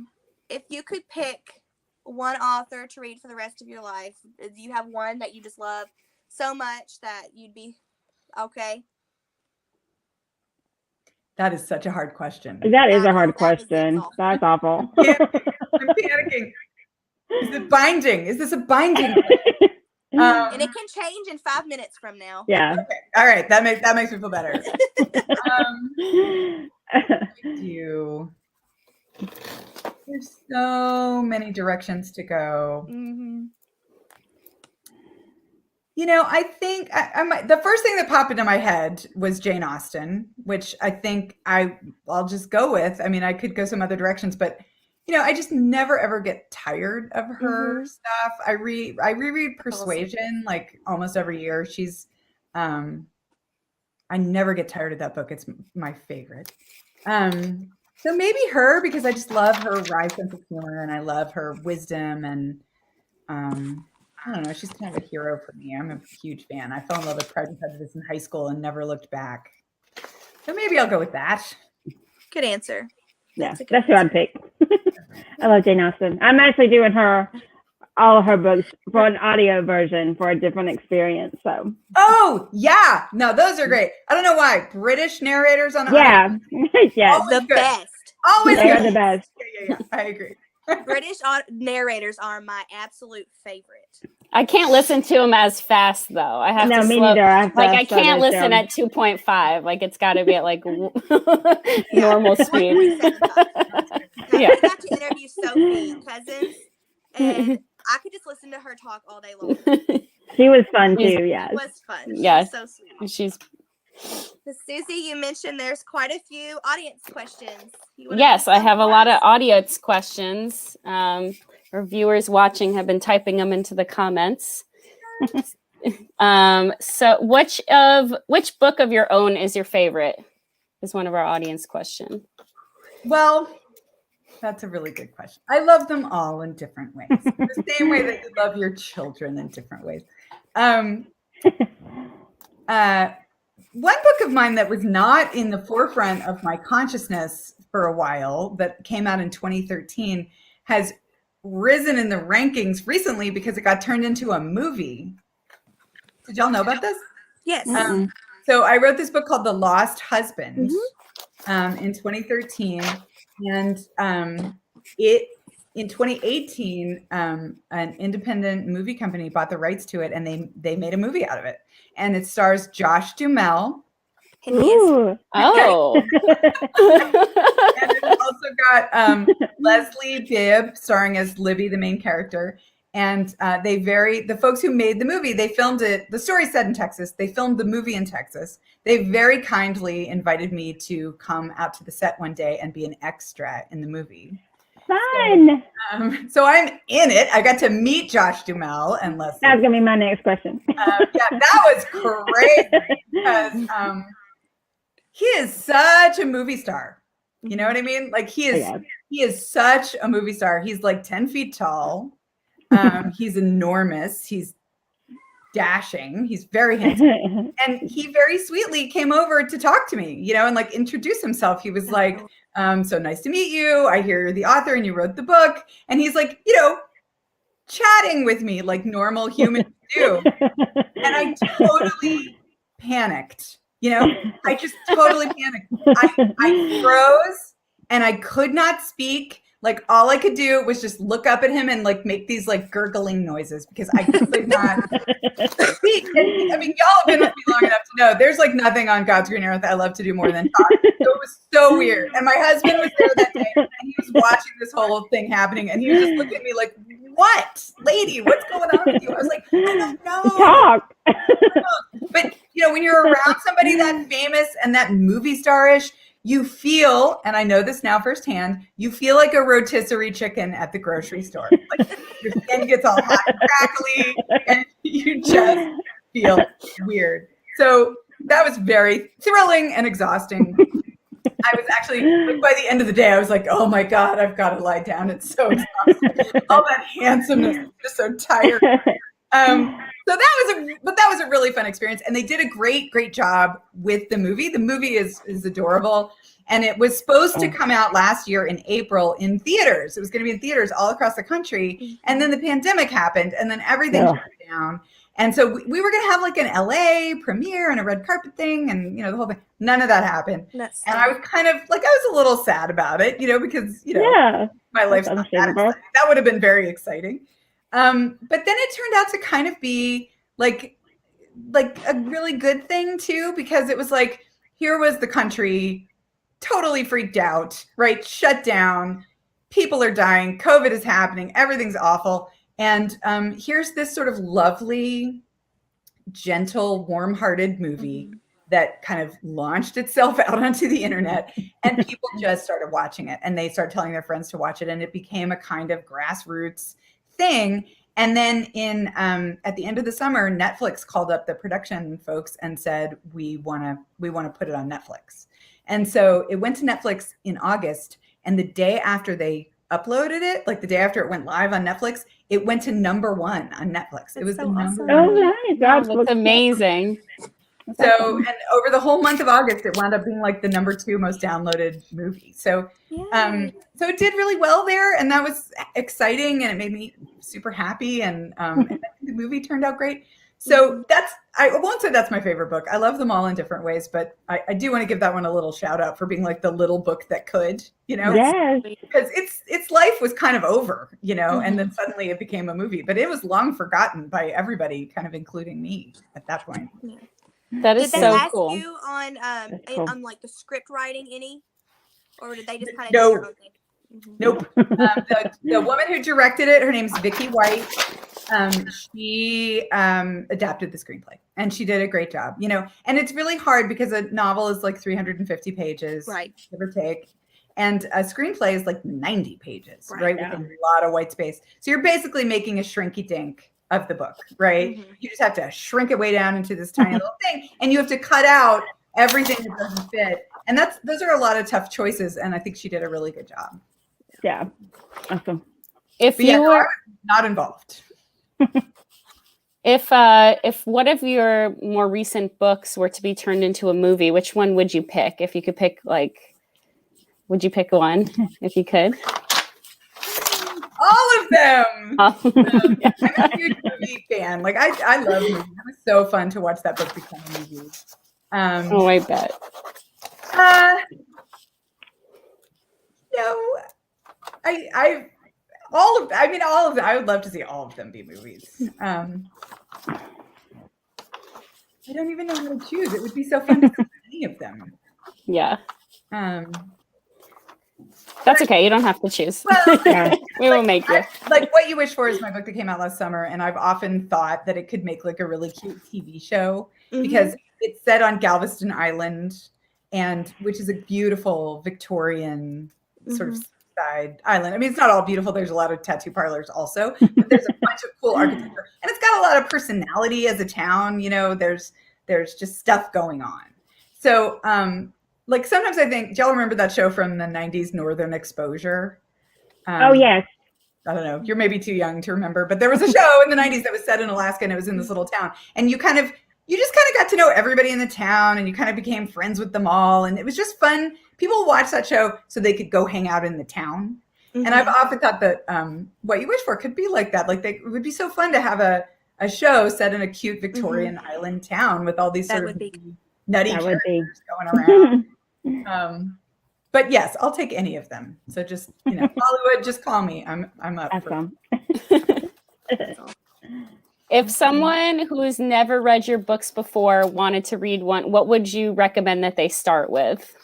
If you could pick one author to read for the rest of your life, do you have one that you just love so much that you'd be okay? That is such a hard question. That is a hard question. That's awful. I'm panicking. Is it binding? Is this a binding? And it can change in 5 minutes from now. Yeah. Okay. All right. That makes me feel better. There's so many directions to go. Mm-hmm. I think the first thing that popped into my head was Jane Austen, which I think I'll just go with. I mean, I could go some other directions, but I just never ever get tired of her stuff. I reread Persuasion like almost every year. She's I never get tired of that book. It's my favorite. So maybe her, because I just love her wry sense of humor and I love her wisdom, and I don't know, she's kind of a hero for me. I'm a huge fan. I fell in love with Pride and Prejudice in high school and never looked back. So maybe I'll go with that. Good answer. Yeah, that's who I'd pick. I love Jane Austen. I'm actually doing all of her books for an audio version for a different experience. So. Oh yeah, no, those are great. I don't know why British narrators on yeah, yeah, the best. Always they're good. the best. Yeah, I agree. British narrators are my absolute favorite. I can't listen to them as fast though. I have to me slow. neither. I can't listen at 2.5. Like it's got to be at like normal speed. Yeah. I got to interview Sophie Cousins, and I could just listen to her talk all day long. She was fun too. Yeah, it was fun. Yeah, so sweet. She's Susie, you mentioned there's quite a few audience questions. Yes, I have a lot of audience questions. Our viewers watching have been typing them into the comments. So which book of your own is your favorite? Is one of our audience questions. Well, that's a really good question. I love them all in different ways. The same way that you love your children in different ways. One book of mine that was not in the forefront of my consciousness for a while, that came out in 2013, has risen in the rankings recently because it got turned into a movie. Did y'all know about this? Yes. So I wrote this book called The Lost Husband in 2013. And in 2018, an independent movie company bought the rights to it, and they made a movie out of it. And it stars Josh Duhamel. Ooh. Oh. And it's also got Leslie Bibb starring as Libby, the main character. And the folks who made the movie, they filmed it. The story's set in Texas. They filmed the movie in Texas. They very kindly invited me to come out to the set one day and be an extra in the movie. Fun. So I'm in it. I got to meet Josh Duhamel and Leslie. That's gonna be my next question. Yeah, that was crazy because he is such a movie star. You know what I mean? Like he is such a movie star. He's like 10 feet tall. He's enormous. He's dashing. He's very handsome. And he very sweetly came over to talk to me, and like introduce himself. He was like, so nice to meet you. I hear you're the author and you wrote the book. And he's like, chatting with me like normal humans do. And I totally panicked. I just totally panicked. I froze and I could not speak. Like all I could do was just look up at him and like make these like gurgling noises because I could not speak. And, I mean, y'all have been with me long enough to know there's like nothing on God's green earth I love to do more than talk. So it was so weird. And my husband was there that day and he was watching this whole thing happening and he was just looking at me like, what, lady, what's going on with you? I was like, I don't know. Talk. But when you're around somebody that famous and that movie starish, you feel, and I know this now firsthand, you feel like a rotisserie chicken at the grocery store. Like your skin gets all hot and crackly, and you just feel weird. So that was very thrilling and exhausting. I was actually, by the end of the day, I was like, oh my God, I've got to lie down. It's so exhausting. All that handsomeness, I'm just so tired. So that was a really fun experience. And they did a great job with the movie. The movie is adorable. And it was supposed to come out last year in April in theaters. It was going to be in theaters all across the country. And then the pandemic happened and then everything shut down. And so we were going to have like an LA premiere and a red carpet thing and, the whole thing. None of that happened. And I was kind of like, I was a little sad about it, because, my life's not that exciting. That would have been very exciting. But then it turned out to kind of be like a really good thing too, because it was like, here was the country totally freaked out, right? Shut down. People are dying. COVID is happening. Everything's awful. And here's this sort of lovely, gentle, warm-hearted movie that kind of launched itself out onto the internet, and people just started watching it, and they started telling their friends to watch it, and it became a kind of grassroots thing. And then at the end of the summer, Netflix called up the production folks and said, we want to put it on Netflix. And so it went to Netflix in August, and the day after they uploaded it, like the day after it went live on Netflix, it went to #1 on Netflix. It was the number one. Oh, nice. That's amazing. So, and over the whole month of August, it wound up being like the #2 most downloaded movie. So, so it did really well there, and that was exciting, and it made me super happy. And the movie turned out great. So I won't say that's my favorite book. I love them all in different ways, but I do want to give that one a little shout out for being like the little book that could, Yes. because its life was kind of over, and then suddenly it became a movie, but it was long forgotten by everybody, kind of including me at that point. Yeah. That is did they so ask cool. you on like the script writing any, or did they just kind of No. do their own thing? Nope. The woman who directed it, her name's Vicky White. she adapted the screenplay, and she did a great job. You know, and it's really hard because a novel is like 350 pages, Right. give or take, and a screenplay is like 90 pages, right? Yeah. With a lot of white space. So you're basically making a shrinky dink of the book, right? Mhm. You just have to shrink it way down into this tiny little thing, and you have to cut out everything that doesn't fit. And those are a lot of tough choices, and I think she did a really good job. Yeah. Awesome. If But yeah, you no, were, I was not involved. if one of your more recent books were to be turned into a movie, which one would you pick? If you could pick, like, would you pick one if you could? All of them. Oh. I'm a huge movie fan. Like I love movies. It was so fun to watch that book become a movie. Oh, I bet. No, all of them. I would love to see all of them be movies. I don't even know how to choose. It would be so fun to see any of them. Yeah. Um, That's okay. You don't have to choose. well, Yeah. We will make you. like What You Wish For is my book that came out last summer, and I've often thought that it could make like a really cute TV show because it's set on Galveston Island, and which is a beautiful Victorian sort of seaside island. I mean, it's not all beautiful. There's a lot of tattoo parlors also, but there's a bunch of cool architecture, and it's got a lot of personality as a town. You know, there's just stuff going on. So, like sometimes I think, do y'all remember that show from the 90s, Northern Exposure? Oh, yes. I don't know. You're maybe too young to remember, but there was a show in the 90s that was set in Alaska, and it was in this little town. And you just kind of got to know everybody in the town, and you kind of became friends with them all. And it was just fun. People watched that show so they could go hang out in the town. And I've often thought that What You Wish For could be like that. Like it would be so fun to have a show set in a cute Victorian island town with all these sort of nutty characters going around. But yes, I'll take any of them. So just, Hollywood, just call me. I'm up. Awesome. If someone who's never read your books before wanted to read one, what would you recommend that they start with?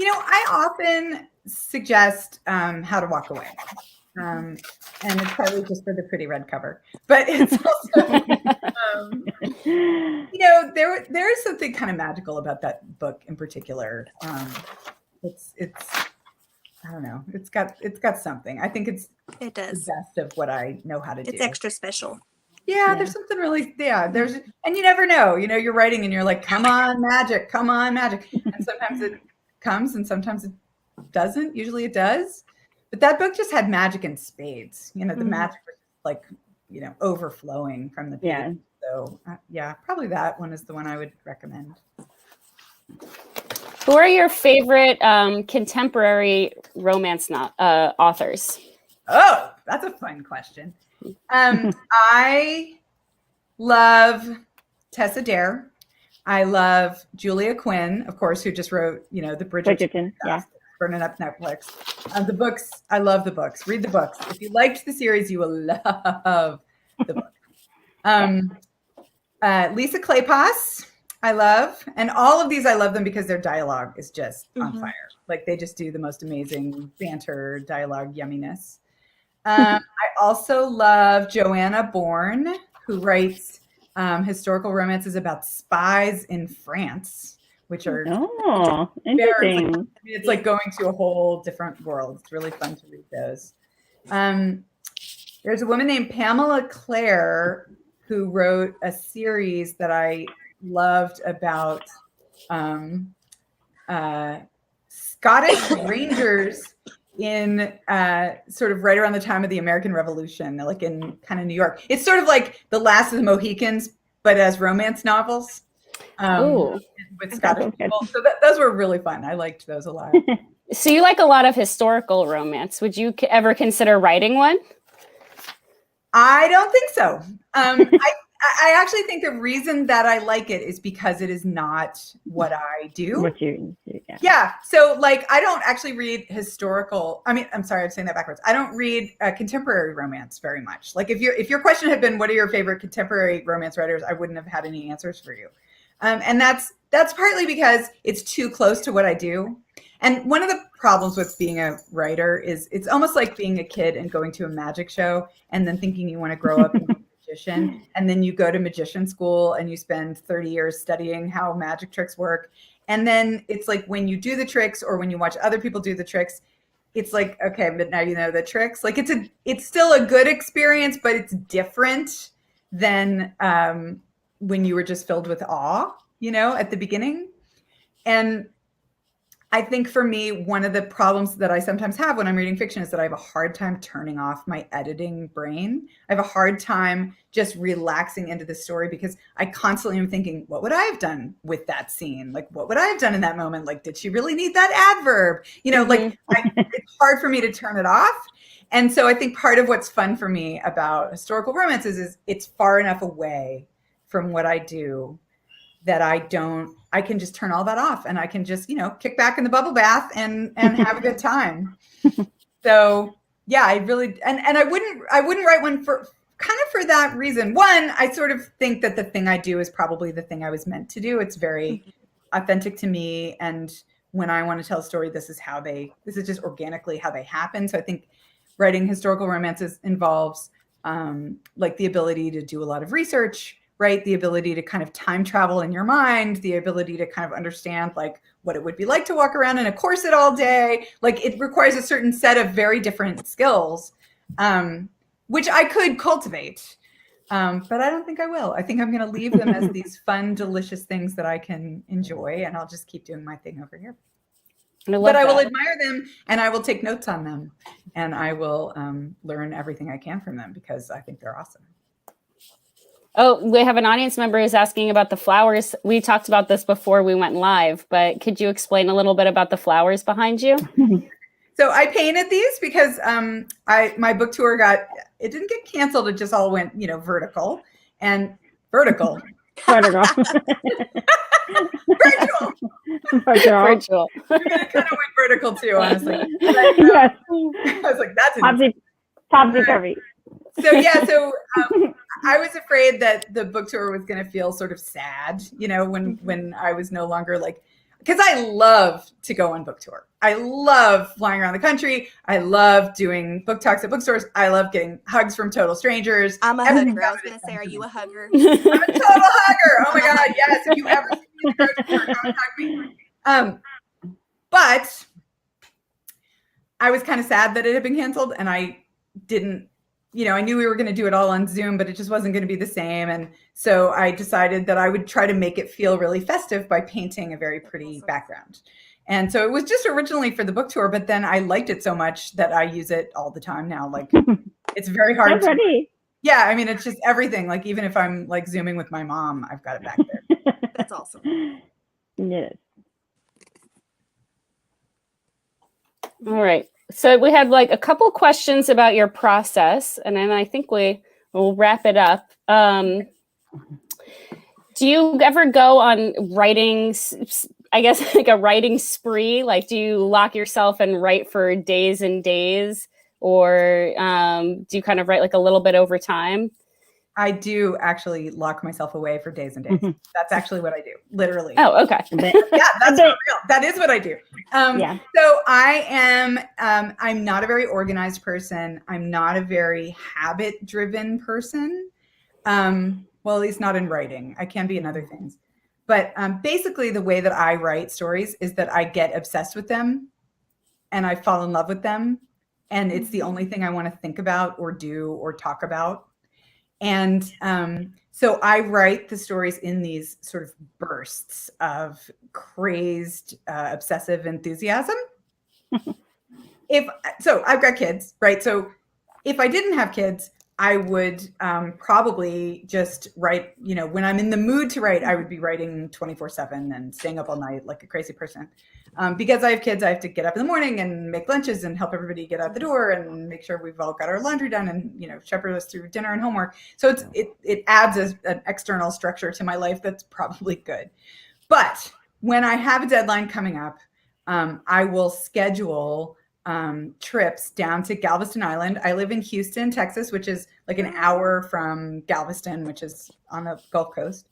I often suggest How to Walk Away. And it's probably just for the pretty red cover, but it's also, there is something kind of magical about that book in particular. It's I don't know. It's got something. I think it does the best of what I know how to do. It's extra special. Yeah, there's something really, and you never know, you're writing and you're like, come on, magic. And sometimes it comes and sometimes it doesn't. Usually it does. But that book just had magic in spades. The magic was like, overflowing from the page. Yeah. So probably that one is the one I would recommend. Who are your favorite contemporary romance authors? Oh, that's a fun question. I love Tessa Dare. I love Julia Quinn, of course, who just wrote, the Bridgerton. Yeah. Burning up Netflix. The books, I love the books. Read the books. If you liked the series, you will love the book. Lisa Kleypas, I love. And all of these, I love them because their dialogue is just on fire. Like they just do the most amazing banter, dialogue yumminess. I also love Joanna Bourne, who writes historical romances about spies in France, which are interesting. it's like going to a whole different world. It's really fun to read those. There's a woman named Pamela Clare who wrote a series that I loved about Scottish Rangers in sort of right around the time of the American Revolution, like in kind of New York. It's sort of like The Last of the Mohicans, but as romance novels. With Scottish people. So those were really fun. I liked those a lot. So you like a lot of historical romance. Would you ever consider writing one? I don't think so. I actually think the reason that I like it is because it is not what I do. What you do, yeah. So like, I don't actually read historical. I mean, I'm sorry, I'm saying that backwards. I don't read contemporary romance very much. Like if your question had been, what are your favorite contemporary romance writers? I wouldn't have had any answers for you. And that's partly because it's too close to what I do. And one of the problems with being a writer is it's almost like being a kid and going to a magic show and then thinking you want to grow up and be a magician. And then you go to magician school and you spend 30 years studying how magic tricks work. And then it's like when you do the tricks or when you watch other people do the tricks, it's like, okay, but now you know the tricks. Like it's still a good experience, but it's different than when you were just filled with awe, at the beginning. And I think for me, one of the problems that I sometimes have when I'm reading fiction is that I have a hard time turning off my editing brain. I have a hard time just relaxing into the story because I constantly am thinking, what would I have done with that scene? Like, what would I have done in that moment? Like, did she really need that adverb? It's hard for me to turn it off. And so I think part of what's fun for me about historical romances is it's far enough away from what I do that I can just turn all that off and I can just, kick back in the bubble bath and have a good time. So yeah, I really, and I wouldn't write one for that reason. One, I sort of think that the thing I do is probably the thing I was meant to do. It's very authentic to me. And when I want to tell a story, this is just organically how they happen. So I think writing historical romances involves like the ability to do a lot of research, right? The ability to kind of time travel in your mind, the ability to kind of understand like what it would be like to walk around in a corset all day. Like it requires a certain set of very different skills, which I could cultivate, but I don't think I will. I think I'm going to leave them as these fun, delicious things that I can enjoy, and I'll just keep doing my thing over here. But I will admire them, and I will take notes on them, and I will learn everything I can from them because I think they're awesome. Oh, we have an audience member who's asking about the flowers. We talked about this before we went live, but could you explain a little bit about the flowers behind you? So I painted these because my book tour didn't get canceled. It just all went, vertical and vertical. Vertical. Virtual. It kind of went vertical too, honestly. But, yes. I was like, that's topsy-turvy. So I was afraid that the book tour was going to feel sort of sad, when I was no longer like, because I love to go on book tour. I love flying around the country. I love doing book talks at bookstores. I love getting hugs from total strangers. I'm a hugger. I was going to say, are you a hugger? I'm a total hugger. Oh my God, yes. If you ever see me at the grocery store, come hug me. But I was kind of sad that it had been canceled, and I didn't, I knew we were going to do it all on Zoom, but it just wasn't going to be the same. And so I decided that I would try to make it feel really festive by painting a very pretty background. And so it was just originally for the book tour, but then I liked it so much that I use it all the time now. Like it's very hard. Yeah. I mean, it's just everything. Like, even if I'm like Zooming with my mom, I've got it back there. That's awesome. Yes. All right. So we had like a couple questions about your process, and then I think we will wrap it up. Do you ever go on writing, I guess, like a writing spree? Like, do you lock yourself and write for days and days, or do you kind of write like a little bit over time? I do actually lock myself away for days and days. That's actually what I do, literally. Oh, okay. Yeah, that's not real. That is what I do. So I am, I'm not a very organized person. I'm not a very habit-driven person. Well, at least not in writing. I can be in other things. But basically the way that I write stories is that I get obsessed with them and I fall in love with them. And it's the only thing I want to think about or do or talk about. And so I write the stories in these sort of bursts of crazed, obsessive enthusiasm. So I've got kids, right? So if I didn't have kids, I would probably just write, when I'm in the mood to write, I would be writing 24/7 and staying up all night like a crazy person. Because I have kids, I have to get up in the morning and make lunches and help everybody get out the door and make sure we've all got our laundry done and, shepherd us through dinner and homework. So it adds an external structure to my life that's probably good. But when I have a deadline coming up, I will schedule trips down to Galveston Island. I live in Houston, Texas, which is like an hour from Galveston, which is on the Gulf Coast.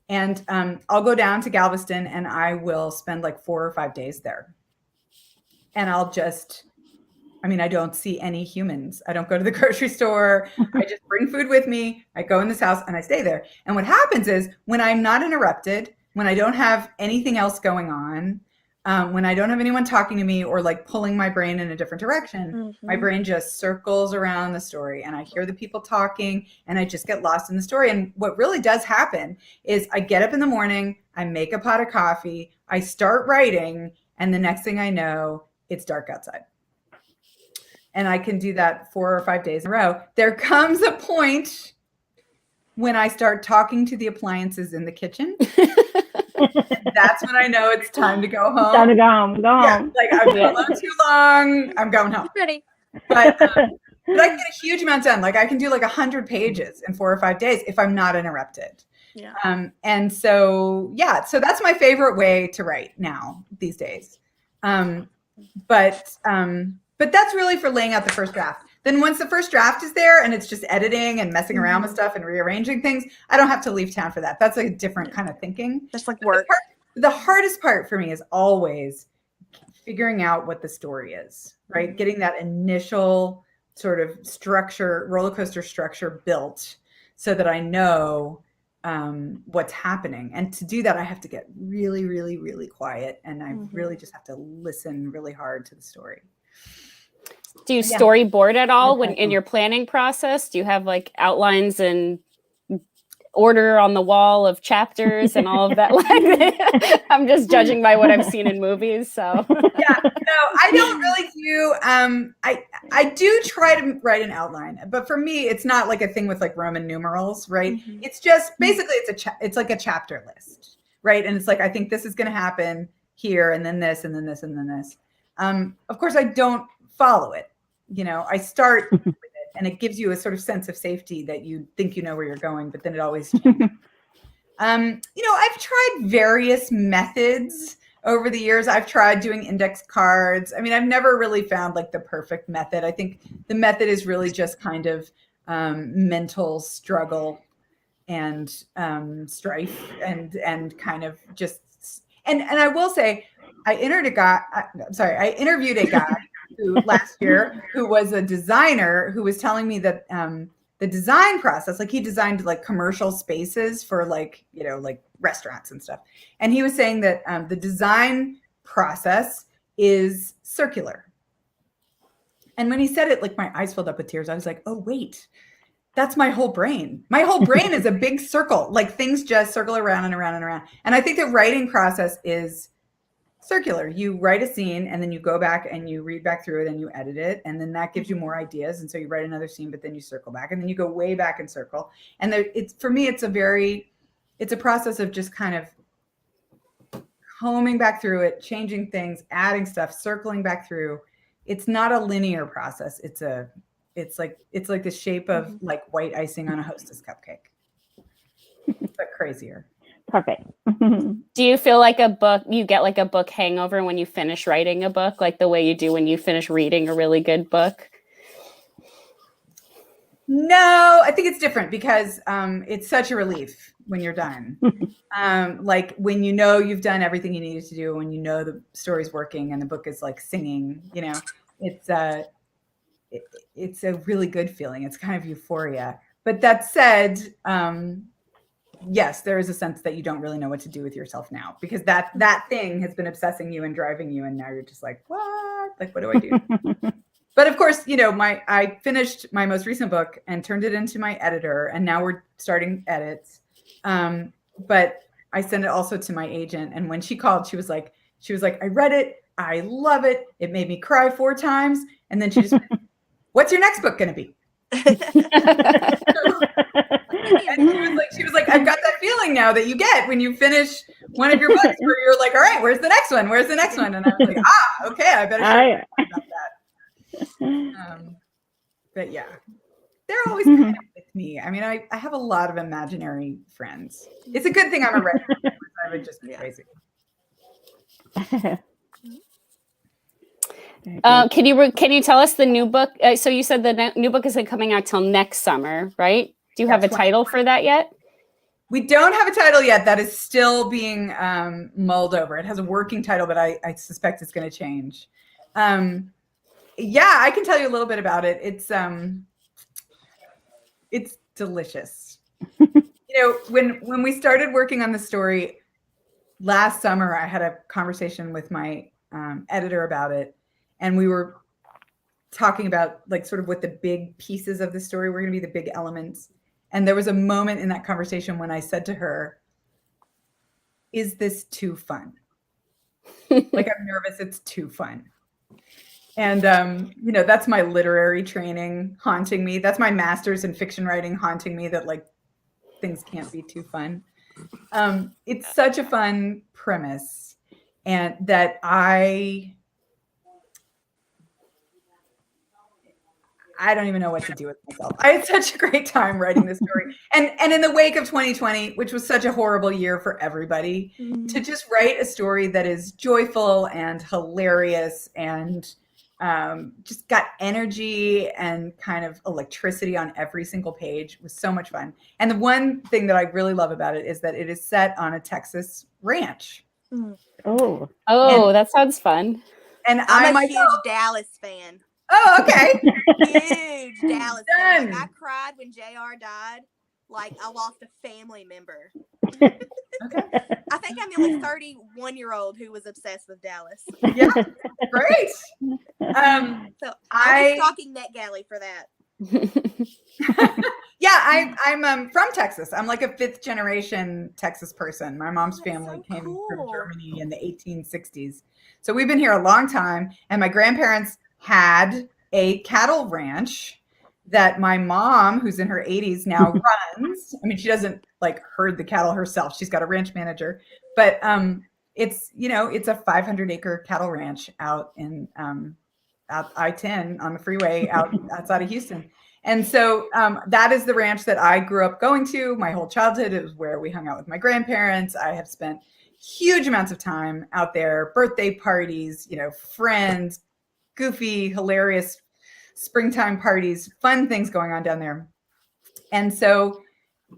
And I'll go down to Galveston and I will spend like 4 or 5 days there. and I'll just, I mean, I don't see any humans. I don't go to the grocery store. I just bring food with me. I go in this house and I stay there. And what happens is when I'm not interrupted, when I don't have anything else going on, when I don't have anyone talking to me or like pulling my brain in a different direction, my brain just circles around the story and I hear the people talking and I just get lost in the story. And what really does happen is I get up in the morning, I make a pot of coffee, I start writing, and the next thing I know, it's dark outside. And I can do that 4 or 5 days in a row. There comes a point when I start talking to the appliances in the kitchen. That's when I know it's time to go home. Time to go home. Go home. Like I've been alone too long. I'm going home. Ready. But I get a huge amount done. Like I can do like 100 pages in 4 or 5 days if I'm not interrupted. Yeah. And so, yeah, so that's my favorite way to write now these days. But that's really for laying out the first draft. Then once the first draft is there and it's just editing and messing around with stuff and rearranging things, I don't have to leave town for that. That's like a different kind of thinking. Just like work. The hardest part for me is always figuring out what the story is, right? Getting that initial sort of structure, roller coaster structure built so that I know what's happening. And to do that, I have to get really, really, really quiet. And I really just have to listen really hard to the story. Do you storyboard at all when in your planning process? Do you have like outlines and order on the wall of chapters and all of that? Like, I'm just judging by what I've seen in movies. So yeah, no, I don't really do. I do try to write an outline, but for me, it's not like a thing with like Roman numerals, right? It's just basically it's like a chapter list, right? And it's like I think this is going to happen here, and then this, and then this, and then this. Of course, I don't follow it. You know, I start with it and it gives you a sort of sense of safety that you think you know where you're going, but then it always changes. You know, I've tried various methods over the years. I've tried doing index cards. I mean, I've never really found like the perfect method. I think the method is really just kind of mental struggle and strife and kind of just, and I will say, I interviewed a guy who last year who was a designer who was telling me that the design process, like he designed like commercial spaces for like, you know, like restaurants and stuff. And he was saying that the design process is circular. And when he said it, like my eyes filled up with tears. I was like, oh, wait, that's my whole brain. My whole brain is a big circle. Like things just circle around and around and around. And I think the writing process is circular. You write a scene and then you go back and you read back through it and you edit it. And then that gives you more ideas. And so you write another scene, but then you circle back and then you go way back and circle. And there, it's, for me, it's a process of just kind of combing back through it, changing things, adding stuff, circling back through. It's not a linear process. It's like the shape of like white icing on a Hostess cupcake, but crazier. Perfect. do you feel like you get like a book hangover when you finish writing a book, like the way you do when you finish reading a really good book? No, I think it's different because it's such a relief when you're done. Like when you know you've done everything you needed to do, when you know the story's working and the book is like singing, you know, it's a really good feeling. It's kind of euphoria. But that said, yes, there is a sense that you don't really know what to do with yourself now because that thing has been obsessing you and driving you. And now you're just like, what? Like, what do I do? But of course, you know, I finished my most recent book and turned it into my editor. And now we're starting edits. But I sent it also to my agent. And when she called, she was like, I read it. I love it. It made me cry 4 times. And then she just went, what's your next book going to be? And she was like, I've got that feeling now that you get when you finish one of your books where you're like, all right, where's the next one? Where's the next one? And I was like, okay, I better share about that. But yeah, they're always kind of with me. I mean, I have a lot of imaginary friends. It's a good thing I'm a writer. I would just be crazy. Can you tell us the new book? So you said the new book isn't coming out till next summer, right? Do you have a title for that yet? We don't have a title yet. That is still being mulled over. It has a working title, but I suspect it's going to change. Yeah, I can tell you a little bit about it. It's delicious. When we started working on the story last summer, I had a conversation with my editor about it, and we were talking about like sort of what the big pieces of the story were going to be, the big elements. And there was a moment in that conversation when I said to her, "Is this too fun?" Like, I'm nervous. It's too fun. And, that's my literary training haunting me. That's my master's in fiction writing haunting me, that like things can't be too fun. It's such a fun premise, and that I don't even know what to do with myself. I had such a great time writing this story. And in the wake of 2020, which was such a horrible year for everybody, to just write a story that is joyful and hilarious and just got energy and kind of electricity on every single page was so much fun. And the one thing that I really love about it is that it is set on a Texas ranch. Oh, that sounds fun. And I'm a huge Dallas fan. Oh, okay. Huge Dallas fan. Like, I cried when JR died. Like, I lost a family member. Okay. I think I'm the only 31-year-old who was obsessed with Dallas. Yeah, great. So I'll be stalking NetGalley for that. Yeah, I'm from Texas. I'm like a 5th generation Texas person. My mom's family came from Germany in the 1860s. So we've been here a long time. And my grandparents had a cattle ranch that my mom, who's in her 80s now, runs. I mean, she doesn't like herd the cattle herself. She's got a ranch manager, but it's a 500-acre cattle ranch out in out I-10 on the freeway outside of Houston. And so that is the ranch that I grew up going to my whole childhood. It was where we hung out with my grandparents. I have spent huge amounts of time out there, birthday parties, friends, goofy, hilarious springtime parties, fun things going on down there. And so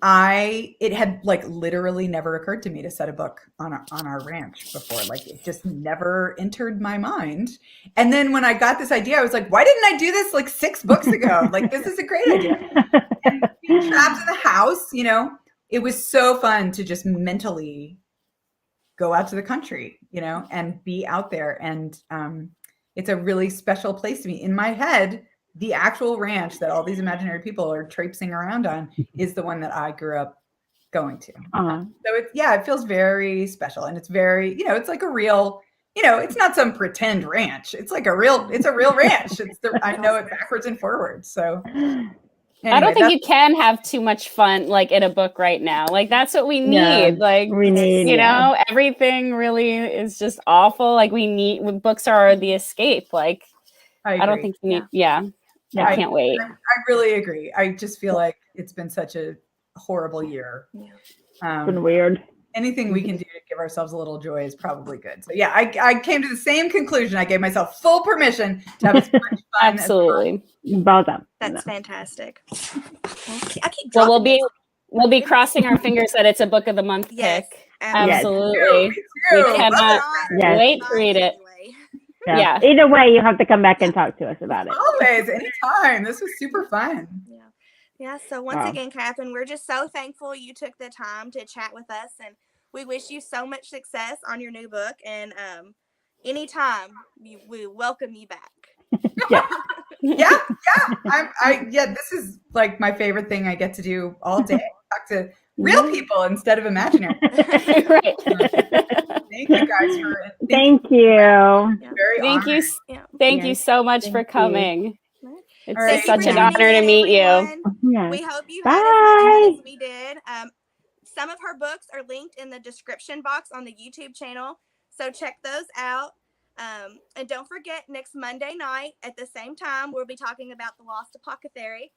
it had like literally never occurred to me to set a book on our ranch before. Like, it just never entered my mind. And then when I got this idea, I was like, why didn't I do this like 6 books ago? Like, this is a great idea. And being trapped in the house, it was so fun to just mentally go out to the country, and be out there. And it's a really special place to me. In my head, the actual ranch that all these imaginary people are traipsing around on is the one that I grew up going to. So it feels very special, and it's very, it's like a real, it's not some pretend ranch. It's like it's a real ranch. I know it backwards and forwards. So anyway, I don't think you can have too much fun like in a book right now. Like, that's what we need. Yeah, like we need, everything really is just awful. Like, books are the escape. Like, I don't think you need. I can't wait. I really agree. I just feel like it's been such a horrible year. It's been weird. Anything we can do to give ourselves a little joy is probably good. So yeah, I came to the same conclusion. I gave myself full permission to have as much fun. Absolutely. That's fantastic. I keep well, we'll be crossing our fingers that it's a book of the month pick. Absolutely. Yes. Me too. We cannot wait to read it. Yeah. Either way, you have to come back and talk to us about it. Always, anytime. This was super fun. Yeah. So once again, Katherine, we're just so thankful you took the time to chat with us, and we wish you so much success on your new book. And anytime, we welcome you back. Yeah. This is like my favorite thing I get to do all day. Talk to real people instead of imaginary. Right. Thank you guys for. Thank you. Thank you so much for coming. It's such an honor to meet you. We hope you had as much fun as we did. Some of her books are linked in the description box on the YouTube channel, so check those out. And don't forget, next Monday night at the same time, we'll be talking about The Lost Apothecary.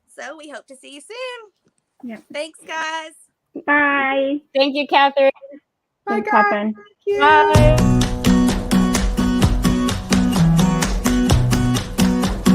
So we hope to see you soon. Yeah. Thanks, guys. Bye. Thank you, Katherine. Bye, Thanks, guys. Katherine. Thank you. Bye.